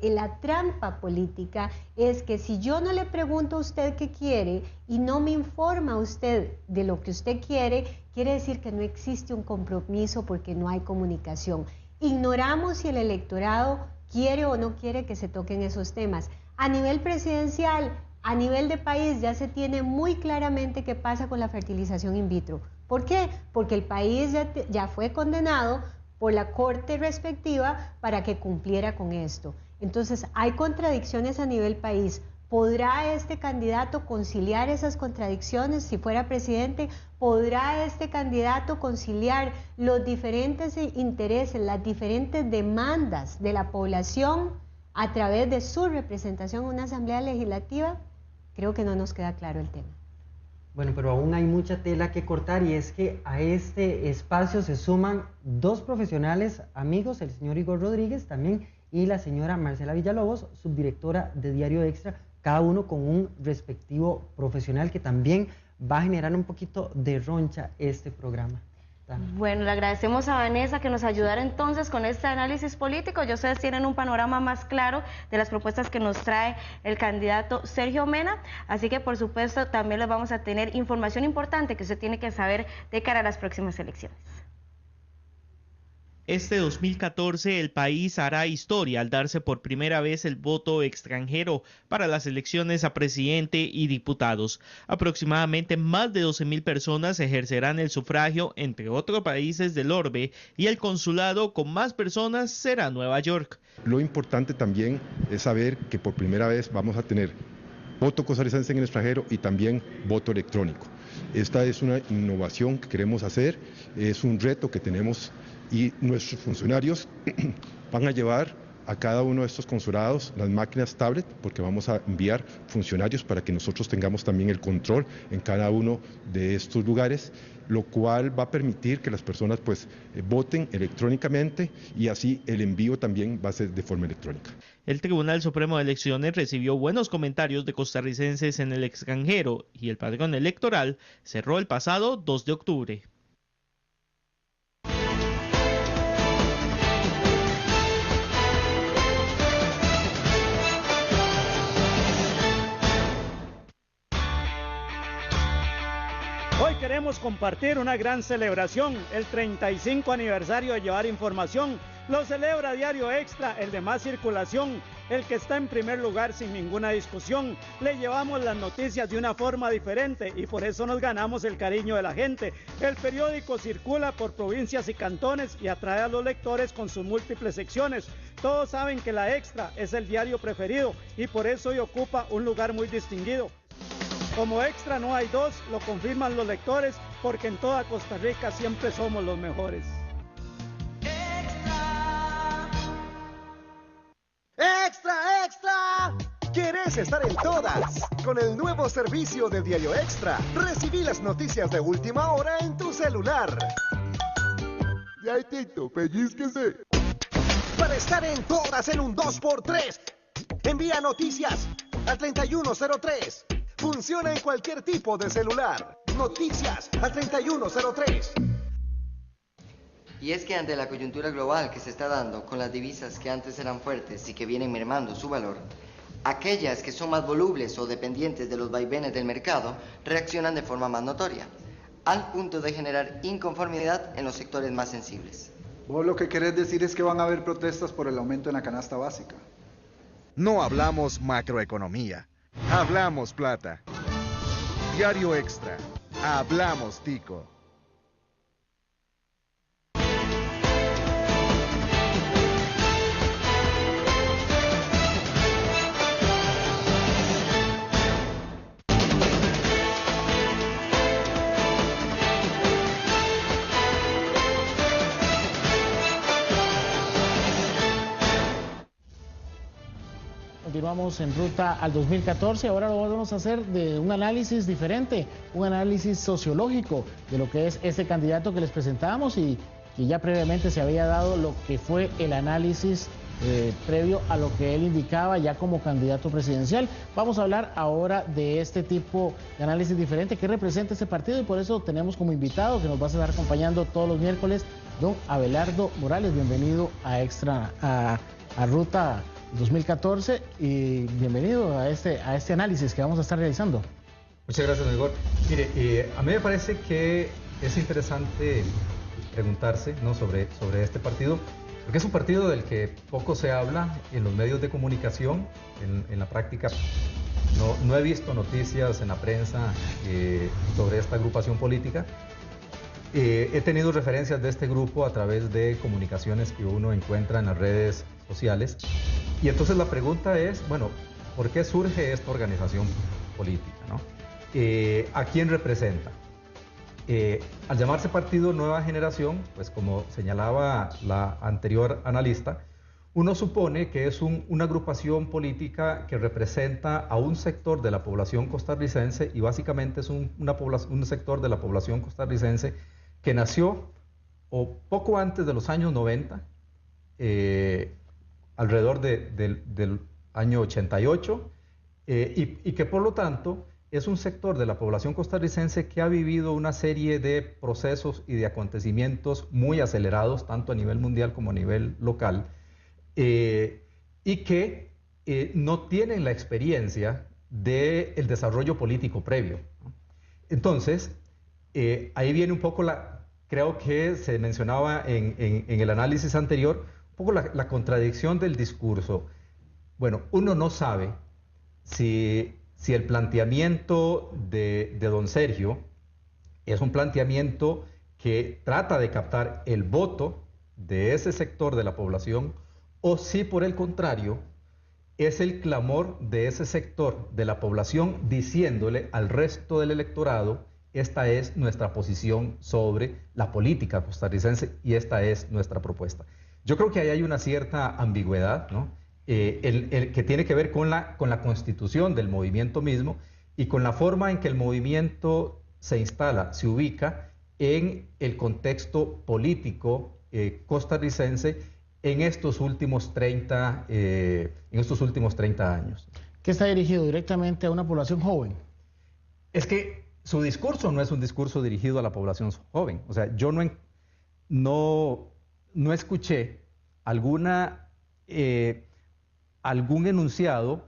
la trampa política es que si yo no le pregunto a usted qué quiere y no me informa a usted de lo que usted quiere, quiere decir que no existe un compromiso porque no hay comunicación. Ignoramos si el electorado quiere o no quiere que se toquen esos temas. A nivel presidencial, a nivel de país, ya se tiene muy claramente qué pasa con la fertilización in vitro. ¿Por qué? Porque el país ya fue condenado por la corte respectiva para que cumpliera con esto. Entonces, hay contradicciones a nivel país. ¿Podrá este candidato conciliar esas contradicciones si fuera presidente? ¿Podrá este candidato conciliar los diferentes intereses, las diferentes demandas de la población a través de su representación en una asamblea legislativa? Creo que no nos queda claro el tema. Bueno, pero aún hay mucha tela que cortar, y es que a este espacio se suman dos profesionales amigos, el señor Igor Rodríguez también y la señora Marcela Villalobos, subdirectora de Diario Extra, cada uno con un respectivo profesional que también va a generar un poquito de roncha este programa. Bueno, le agradecemos a Vanessa que nos ayudara entonces con este análisis político. Ya ustedes tienen un panorama más claro de las propuestas que nos trae el candidato Sergio Mena, así que por supuesto también les vamos a tener información importante que usted tiene que saber de cara a las próximas elecciones. Este 2014 el país hará historia al darse por primera vez el voto extranjero para las elecciones a presidente y diputados. Aproximadamente más de 12.000 personas ejercerán el sufragio, entre otros países del orbe, y el consulado con más personas será Nueva York. Lo importante también es saber que por primera vez vamos a tener voto costarricense en el extranjero y también voto electrónico. Esta es una innovación que queremos hacer, es un reto que tenemos, y nuestros funcionarios van a llevar a cada uno de estos consulados las máquinas tablet, porque vamos a enviar funcionarios para que nosotros tengamos también el control en cada uno de estos lugares, lo cual va a permitir que las personas pues voten electrónicamente, y así el envío también va a ser de forma electrónica. El Tribunal Supremo de Elecciones recibió buenos comentarios de costarricenses en el extranjero y el padrón electoral cerró el pasado 2 de octubre. Hoy queremos compartir una gran celebración, el 35 aniversario de Llevar Información. Lo celebra Diario Extra, el de más circulación, el que está en primer lugar sin ninguna discusión. Le llevamos las noticias de una forma diferente y por eso nos ganamos el cariño de la gente. El periódico circula por provincias y cantones y atrae a los lectores con sus múltiples secciones. Todos saben que La Extra es el diario preferido y por eso hoy ocupa un lugar muy distinguido. Como Extra no hay dos, lo confirman los lectores, porque en toda Costa Rica siempre somos los mejores. ¡Extra, extra! ¿Quieres estar en todas? Con el nuevo servicio de Diario Extra, recibí las noticias de última hora en tu celular. Ya hay Tito, pellizquese. Para estar en todas en un 2x3, envía noticias al 3103. Funciona en cualquier tipo de celular. Noticias al 3103. Y es que ante la coyuntura global que se está dando con las divisas que antes eran fuertes y que vienen mermando su valor, aquellas que son más volubles o dependientes de los vaivenes del mercado reaccionan de forma más notoria, al punto de generar inconformidad en los sectores más sensibles. Vos lo que querés decir es que van a haber protestas por el aumento en la canasta básica. No hablamos macroeconomía, hablamos plata. Diario Extra, hablamos tico. Continuamos en ruta al 2014, ahora lo vamos a hacer de un análisis diferente, un análisis sociológico de lo que es este candidato que les presentamos y que ya previamente se había dado lo que fue el análisis previo a lo que él indicaba ya como candidato presidencial. Vamos a hablar ahora de este tipo de análisis diferente que representa este partido y por eso tenemos como invitado que nos va a estar acompañando todos los miércoles, don Abelardo Morales. Bienvenido a Extra, a Ruta 2014 y bienvenido a este análisis que vamos a estar realizando. Muchas gracias, Igor. Mire, a mí me parece que es interesante preguntarse, ¿no?, sobre este partido, porque es un partido del que poco se habla en los medios de comunicación. En la práctica no he visto noticias en la prensa sobre esta agrupación política. He tenido referencias de este grupo a través de comunicaciones que uno encuentra en las redes sociales. Y entonces la pregunta es, bueno, ¿por qué surge esta organización política, ¿no? ¿A quién representa? Al llamarse Partido Nueva Generación, pues como señalaba la anterior analista, uno supone que es una agrupación política que representa a un sector de la población costarricense y básicamente es un sector de la población costarricense que nació o poco antes de los años 90, alrededor del año 88, y que por lo tanto es un sector de la población costarricense que ha vivido una serie de procesos y de acontecimientos muy acelerados, tanto a nivel mundial como a nivel local, y que no tienen la experiencia del desarrollo político previo, ¿no? Entonces, ahí viene un poco creo que se mencionaba en el análisis anterior, un poco la contradicción del discurso. Bueno, uno no sabe si el planteamiento de don Sergio es un planteamiento que trata de captar el voto de ese sector de la población, o si por el contrario es el clamor de ese sector de la población diciéndole al resto del electorado: esta es nuestra posición sobre la política costarricense y esta es nuestra propuesta. Yo creo que ahí hay una cierta ambigüedad, ¿no? Que tiene que ver con la constitución del movimiento mismo y con la forma en que el movimiento se instala, se ubica en el contexto político costarricense en estos últimos 30 años. ¿Que está dirigido directamente a una población joven? Es que su discurso no es un discurso dirigido a la población joven. O sea, yo no escuché algún enunciado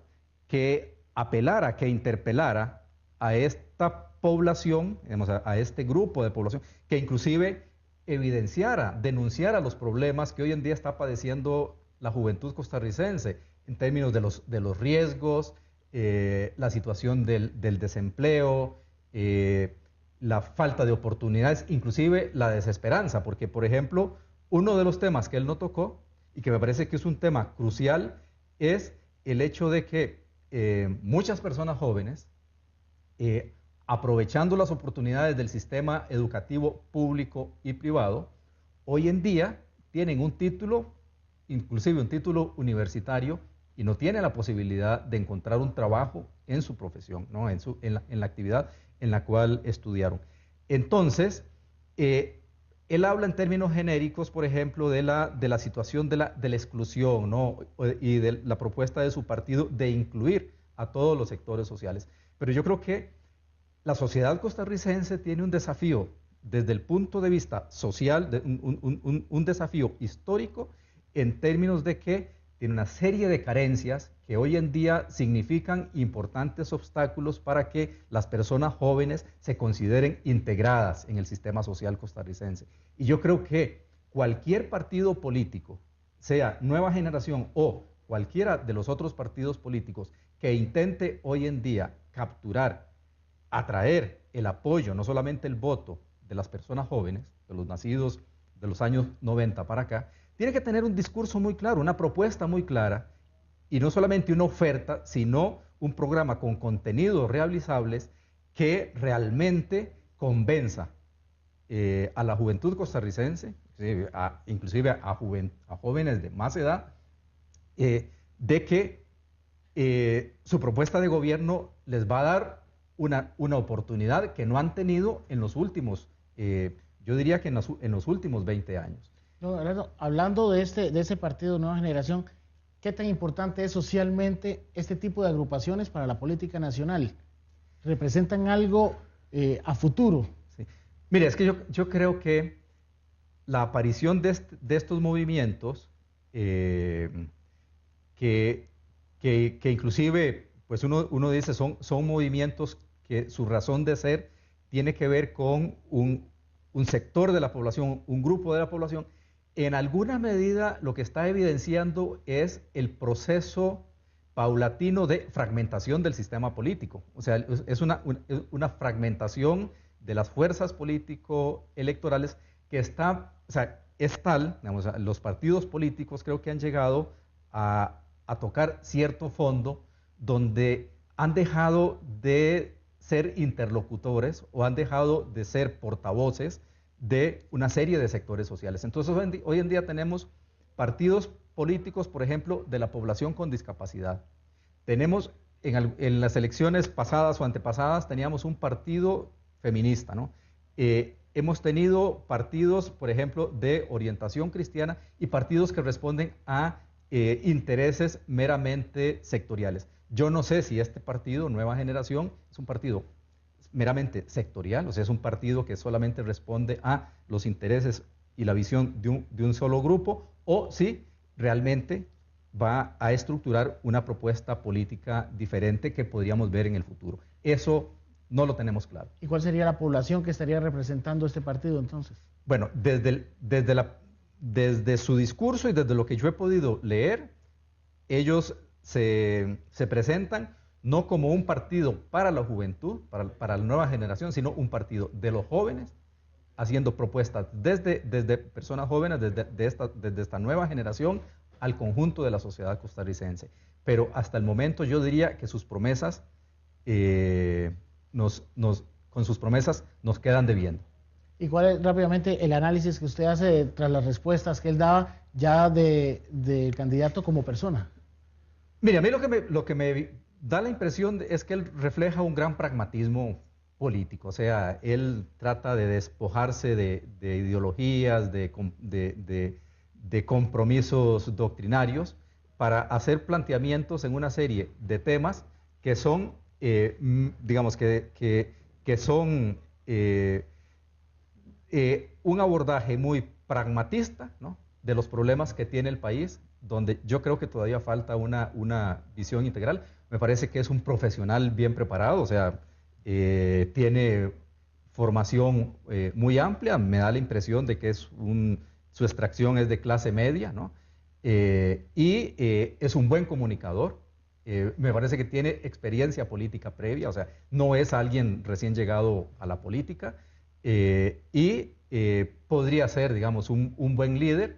que apelara, que interpelara a esta población, digamos, a este grupo de población, que inclusive denunciara los problemas que hoy en día está padeciendo la juventud costarricense en términos de los riesgos, la situación del desempleo, la falta de oportunidades, inclusive la desesperanza, porque por ejemplo, uno de los temas que él no tocó y que me parece que es un tema crucial es el hecho de que muchas personas jóvenes, aprovechando las oportunidades del sistema educativo público y privado, hoy en día tienen un título, inclusive un título universitario, y no tienen la posibilidad de encontrar un trabajo en su profesión, ¿no? en la actividad en la cual estudiaron. Entonces, él habla en términos genéricos, por ejemplo, de la situación de la exclusión, ¿no? Y de la propuesta de su partido de incluir a todos los sectores sociales. Pero yo creo que la sociedad costarricense tiene un desafío desde el punto de vista social, un desafío histórico en términos de que tiene una serie de carencias que hoy en día significan importantes obstáculos para que las personas jóvenes se consideren integradas en el sistema social costarricense. Y yo creo que cualquier partido político, sea Nueva Generación o cualquiera de los otros partidos políticos que intente hoy en día capturar, atraer el apoyo, no solamente el voto de las personas jóvenes, de los nacidos de los años 90 para acá, tiene que tener un discurso muy claro, una propuesta muy clara, y no solamente una oferta, sino un programa con contenidos realizables que realmente convenza a la juventud costarricense, inclusive a jóvenes de más edad, de que su propuesta de gobierno les va a dar una oportunidad que no han tenido en los últimos, yo diría que en los últimos 20 años. No, hablando de ese partido Nueva Generación, ¿qué tan importante es socialmente este tipo de agrupaciones para la política nacional? ¿Representan algo a futuro? Sí. Mire, es que yo creo que la aparición de estos movimientos, que inclusive, pues uno dice, son movimientos que su razón de ser tiene que ver con un sector de la población, un grupo de la población. En alguna medida lo que está evidenciando es el proceso paulatino de fragmentación del sistema político. O sea, es una fragmentación de las fuerzas político-electorales que está, o sea, es tal, digamos, los partidos políticos creo que han llegado a tocar cierto fondo donde han dejado de ser interlocutores o han dejado de ser portavoces de una serie de sectores sociales. Entonces hoy en día tenemos partidos políticos, por ejemplo, de la población con discapacidad. Tenemos en las elecciones pasadas o antepasadas teníamos un partido feminista, ¿no? Hemos tenido partidos, por ejemplo, de orientación cristiana y partidos que responden a intereses meramente sectoriales. Yo no sé si este partido, Nueva Generación, es un partido meramente sectorial, o sea, es un partido que solamente responde a los intereses y la visión de un solo grupo, o si realmente va a estructurar una propuesta política diferente que podríamos ver en el futuro. Eso no lo tenemos claro. ¿Y cuál sería la población que estaría representando este partido entonces? Bueno, desde su discurso y desde lo que yo he podido leer, ellos se presentan no como un partido para la juventud, para la nueva generación, sino un partido de los jóvenes, haciendo propuestas desde personas jóvenes, desde esta nueva generación, al conjunto de la sociedad costarricense. Pero hasta el momento yo diría que sus promesas, con sus promesas nos quedan debiendo. ¿Y cuál es rápidamente el análisis que usted hace tras las respuestas que él daba ya del candidato como persona? Mire, a mí lo que me da la impresión es que él refleja un gran pragmatismo político, o sea, él trata de despojarse de ideologías, de compromisos doctrinarios para hacer planteamientos en una serie de temas que son, digamos, que son un abordaje muy pragmatista, ¿no?, de los problemas que tiene el país, donde yo creo que todavía falta una visión integral. Me parece que es un profesional bien preparado, o sea, tiene formación muy amplia, me da la impresión de que su extracción es de clase media, ¿no? Y es un buen comunicador, me parece que tiene experiencia política previa, o sea, no es alguien recién llegado a la política, y podría ser, digamos, un buen líder,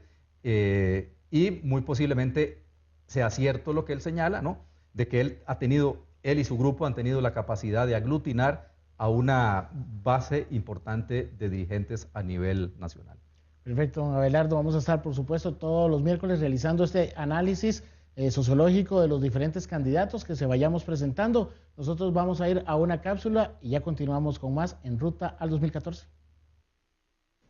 y muy posiblemente sea cierto lo que él señala, ¿no?, de que él y su grupo han tenido la capacidad de aglutinar a una base importante de dirigentes a nivel nacional. Perfecto, don Abelardo. Vamos a estar, por supuesto, todos los miércoles realizando este análisis sociológico de los diferentes candidatos que se vayamos presentando. Nosotros vamos a ir a una cápsula y ya continuamos con más en Ruta al 2014.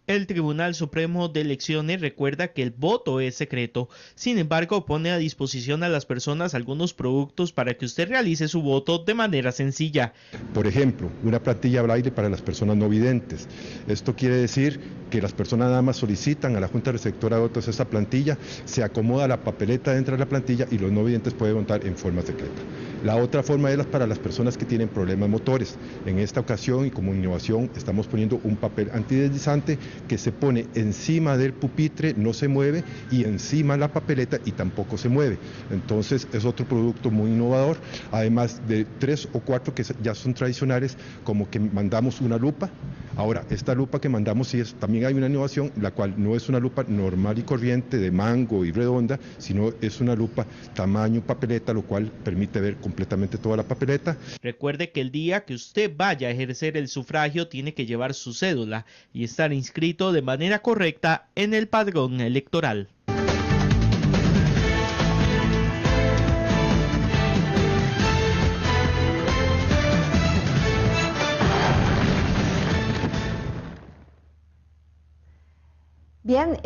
El Tribunal Supremo de Elecciones recuerda que el voto es secreto. Sin embargo, pone a disposición a las personas algunos productos para que usted realice su voto de manera sencilla. Por ejemplo, una plantilla braille para las personas no videntes. Esto quiere decir que las personas nada más solicitan a la Junta Receptora de Votos esta plantilla, se acomoda la papeleta dentro de la plantilla y los no videntes pueden votar en forma secreta. La otra forma es para las personas que tienen problemas motores. En esta ocasión y como innovación estamos poniendo un papel antideslizante que se pone encima del pupitre, no se mueve, y encima la papeleta y tampoco se mueve. Entonces es otro producto muy innovador, además de 3 o 4 que ya son tradicionales, como que mandamos una lupa. Ahora, esta lupa que mandamos, también hay una innovación, la cual no es una lupa normal y corriente de mango y redonda, sino es una lupa tamaño papeleta, lo cual permite ver completamente toda la papeleta. Recuerde que el día que usted vaya a ejercer el sufragio tiene que llevar su cédula y estar inscrito de manera correcta en el padrón electoral. Bien,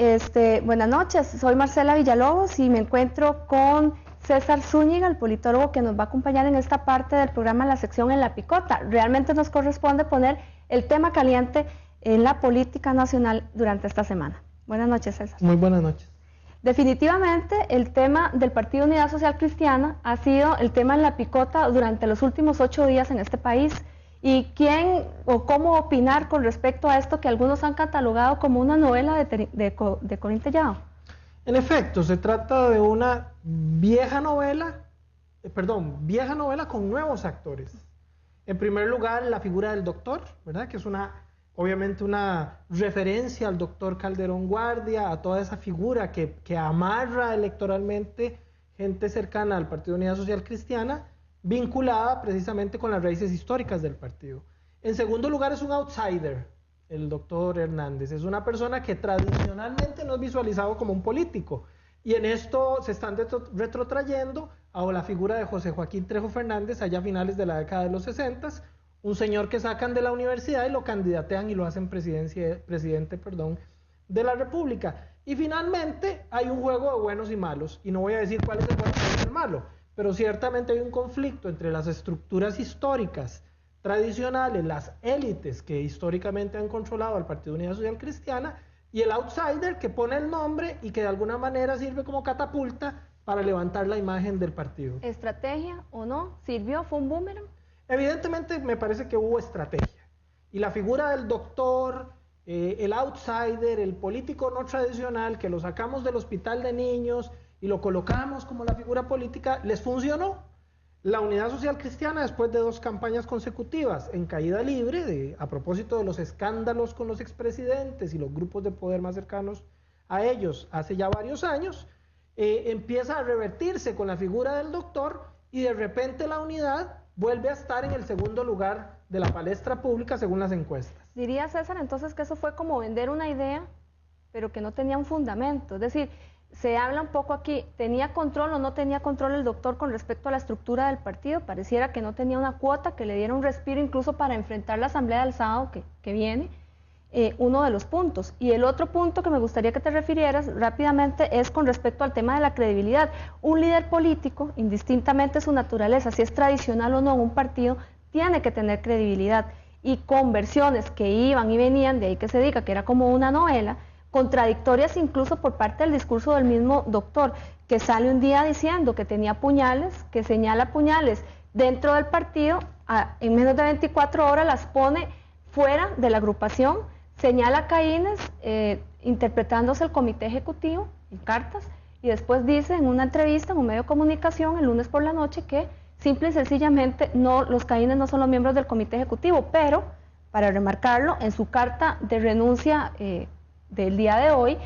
buenas noches, soy Marcela Villalobos y me encuentro con César Zúñiga, el politólogo que nos va a acompañar en esta parte del programa, la sección En la Picota. Realmente nos corresponde poner el tema caliente en la política nacional durante esta semana. Buenas noches, César. Muy buenas noches. Definitivamente el tema del Partido Unidad Social Cristiana ha sido el tema en la picota durante los últimos 8 días en este país. ¿Y quién o cómo opinar con respecto a esto que algunos han catalogado como una novela de Corín Tellado? En efecto, se trata de una vieja novela con nuevos actores. En primer lugar, la figura del doctor, ¿verdad?, que es obviamente una referencia al doctor Calderón Guardia, a toda esa figura que amarra electoralmente gente cercana al Partido Unidad Social Cristiana, vinculada precisamente con las raíces históricas del partido. En segundo lugar, es un outsider, el doctor Hernández. Es una persona que tradicionalmente no es visualizado como un político. Y en esto se están retrotrayendo a la figura de José Joaquín Trejo Fernández allá a finales de la década de los 60, un señor que sacan de la universidad y lo candidatean y lo hacen presidente de la República. Y finalmente hay un juego de buenos y malos, y no voy a decir cuál es el bueno y cuál es el malo, pero ciertamente hay un conflicto entre las estructuras históricas tradicionales, las élites que históricamente han controlado al Partido Unidad Social Cristiana, y el outsider que pone el nombre y que de alguna manera sirve como catapulta para levantar la imagen del partido. ¿Estrategia o no? ¿Sirvió? ¿Fue un boomerang? Evidentemente me parece que hubo estrategia. Y la figura del doctor, el outsider, el político no tradicional, que lo sacamos del hospital de niños y lo colocamos como la figura política, les funcionó. La Unidad Social Cristiana, después de 2 campañas consecutivas en caída libre, a propósito de los escándalos con los expresidentes y los grupos de poder más cercanos a ellos hace ya varios años, empieza a revertirse con la figura del doctor y de repente la unidad vuelve a estar en el segundo lugar de la palestra pública según las encuestas. Diría César entonces que eso fue como vender una idea, pero que no tenía un fundamento. Es decir, se habla un poco aquí, ¿tenía control o no tenía control el doctor con respecto a la estructura del partido? Pareciera que no tenía una cuota que le diera un respiro incluso para enfrentar la asamblea del sábado que viene, uno de los puntos. Y el otro punto que me gustaría que te refirieras rápidamente es con respecto al tema de la credibilidad. Un líder político, indistintamente su naturaleza, si es tradicional o no en un partido, tiene que tener credibilidad. Y con versiones que iban y venían, de ahí que se diga que era como una novela, contradictorias incluso por parte del discurso del mismo doctor, que sale un día diciendo que tenía puñales, que señala puñales dentro del partido, en menos de 24 horas las pone fuera de la agrupación, señala caínes, interpretándose el comité ejecutivo en cartas, y después dice en una entrevista en un medio de comunicación el lunes por la noche que simple y sencillamente los caínes no son los miembros del comité ejecutivo, pero, para remarcarlo, en su carta de renuncia del día de hoy,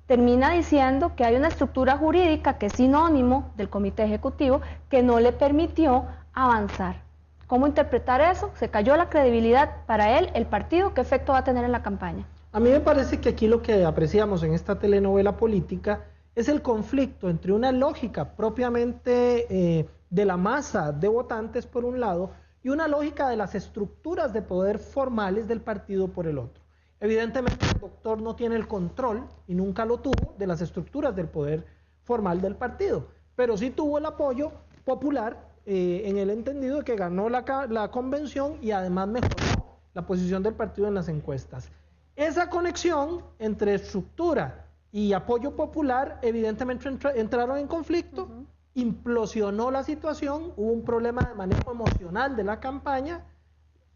termina diciendo que hay una estructura jurídica que es sinónimo del comité ejecutivo que no le permitió avanzar. ¿Cómo interpretar eso? Se cayó la credibilidad para él, el partido, ¿qué efecto va a tener en la campaña? A mí me parece que aquí lo que apreciamos en esta telenovela política es el conflicto entre una lógica propiamente de la masa de votantes por un lado y una lógica de las estructuras de poder formales del partido por el otro. Evidentemente el doctor no tiene el control, y nunca lo tuvo, de las estructuras del poder formal del partido, pero sí tuvo el apoyo popular en el entendido de que ganó la convención y además mejoró la posición del partido en las encuestas. Esa conexión entre estructura y apoyo popular evidentemente entraron en conflicto, implosionó la situación, hubo un problema de manejo emocional de la campaña,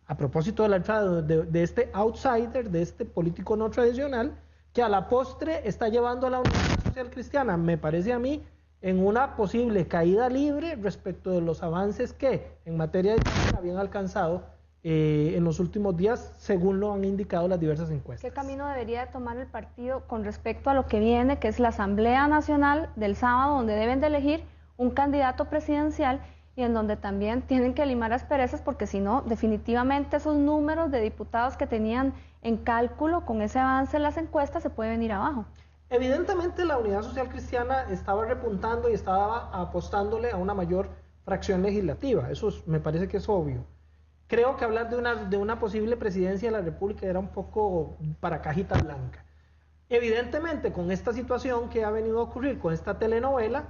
a propósito de la entrada de este outsider, de este político no tradicional, que a la postre está llevando a la Unidad Social Cristiana, me parece a mí, en una posible caída libre respecto de los avances que en materia de habían alcanzado en los últimos días, según lo han indicado las diversas encuestas. ¿Qué camino debería de tomar el partido con respecto a lo que viene, que es la Asamblea Nacional del sábado, donde deben de elegir un candidato presidencial y en donde también tienen que limar asperezas, porque si no, definitivamente esos números de diputados que tenían en cálculo con ese avance en las encuestas se puede venir abajo? Evidentemente la Unidad Social Cristiana estaba repuntando y estaba apostándole a una mayor fracción legislativa, eso me parece que es obvio. Creo que hablar de una posible presidencia de la República era un poco para cajita blanca. Evidentemente con esta situación que ha venido a ocurrir, con esta telenovela,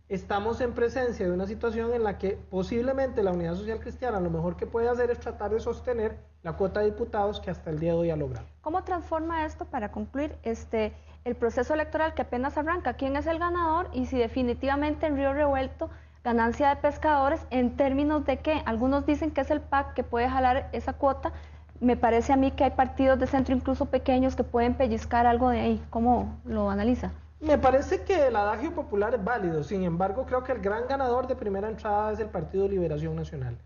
estamos en presencia de una situación en la que posiblemente la Unidad Social Cristiana lo mejor que puede hacer es tratar de sostener la cuota de diputados que hasta el día de hoy ha logrado. ¿Cómo transforma esto, para concluir, el proceso electoral que apenas arranca? ¿Quién es el ganador? Y si definitivamente en Río Revuelto, ganancia de pescadores, en términos de que algunos dicen que es el PAC que puede jalar esa cuota, me parece a mí que hay partidos de centro, incluso pequeños, que pueden pellizcar algo de ahí. ¿Cómo lo analiza? Me parece que el adagio popular es válido, sin embargo creo que el gran ganador de primera entrada es el Partido Liberación Nacional.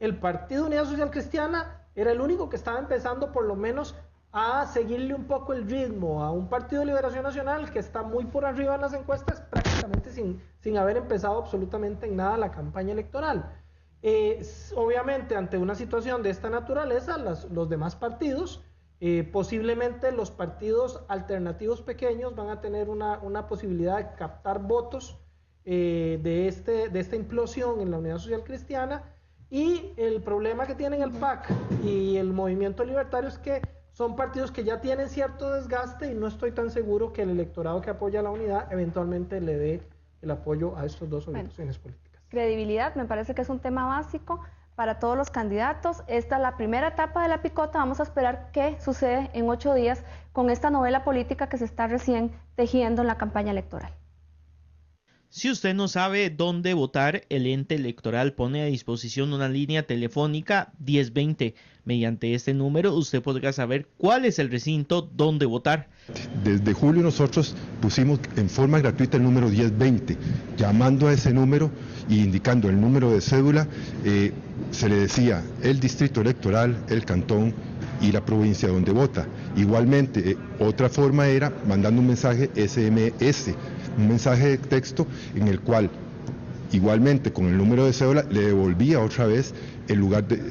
El Partido Unidad Social Cristiana era el único que estaba empezando por lo menos a seguirle un poco el ritmo a un Partido Liberación Nacional que está muy por arriba en las encuestas, prácticamente sin haber empezado absolutamente en nada la campaña electoral. Obviamente, ante una situación de esta naturaleza, los demás partidos, posiblemente los partidos alternativos pequeños van a tener una posibilidad de captar votos de esta implosión en la Unidad Social Cristiana, y el problema que tienen el PAC y el Movimiento Libertario es que son partidos que ya tienen cierto desgaste y no estoy tan seguro que el electorado que apoya a la unidad eventualmente le dé el apoyo a estos dos orientaciones políticas. Credibilidad, me parece que es un tema básico para todos los candidatos. Esta es la primera etapa de la picota, vamos a esperar qué sucede en 8 días con esta novela política que se está recién tejiendo en la campaña electoral. Si usted no sabe dónde votar, el ente electoral pone a disposición una línea telefónica 1020. Mediante este número usted podrá saber cuál es el recinto donde votar. Desde julio nosotros pusimos en forma gratuita el número 1020. Llamando a ese número e indicando el número de cédula, se le decía el distrito electoral, el cantón y la provincia donde vota. Igualmente, otra forma era mandando un mensaje SMS, un mensaje de texto en el cual igualmente con el número de cédula le devolvía otra vez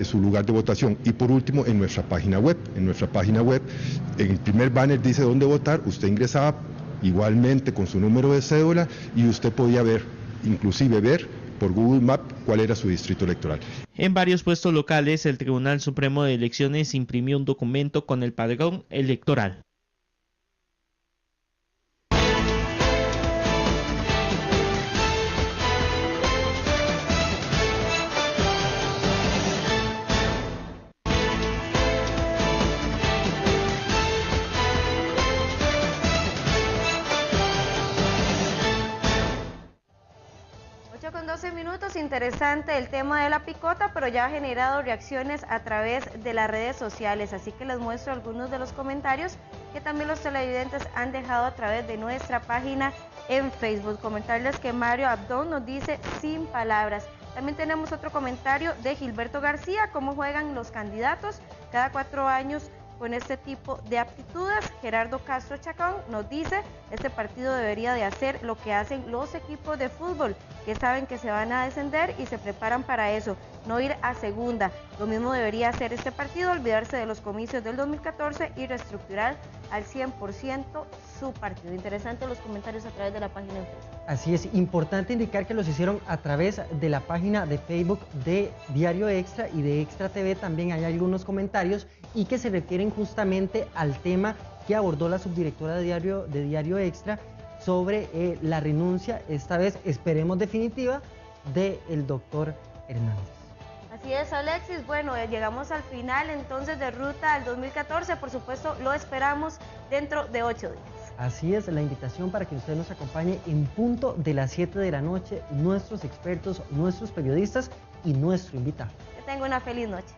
su lugar de votación. Y por último, en nuestra página web, en el primer banner dice dónde votar, usted ingresaba igualmente con su número de cédula y usted podía ver, inclusive ver por Google Maps cuál era su distrito electoral. En varios puestos locales, el Tribunal Supremo de Elecciones imprimió un documento con el padrón electoral. Con 12 minutos, interesante el tema de la picota, pero ya ha generado reacciones a través de las redes sociales, así que les muestro algunos de los comentarios que también los televidentes han dejado a través de nuestra página en Facebook. Comentarles que Mario Abdón nos dice sin palabras. También tenemos otro comentario de Gilberto García: ¿cómo juegan los candidatos cada 4 años con este tipo de aptitudes? Gerardo Castro Chacón nos dice: este partido debería de hacer lo que hacen los equipos de fútbol, que saben que se van a descender y se preparan para eso, no ir a segunda. Lo mismo debería hacer este partido, olvidarse de los comicios del 2014 y reestructurar al 100% su partido. Interesante los comentarios a través de la página de Facebook. Así es, importante indicar que los hicieron a través de la página de Facebook de Diario Extra y de Extra TV. También hay algunos comentarios y que se refieren justamente al tema que abordó la subdirectora de Diario Extra sobre la renuncia, esta vez esperemos definitiva, del doctor Hernández. Así es, Alexis. Bueno, llegamos al final entonces de Ruta al 2014, por supuesto lo esperamos dentro de 8 días. Así es, la invitación para que usted nos acompañe en punto de las 7 de la noche, nuestros expertos, nuestros periodistas y nuestro invitado. Que tenga una feliz noche.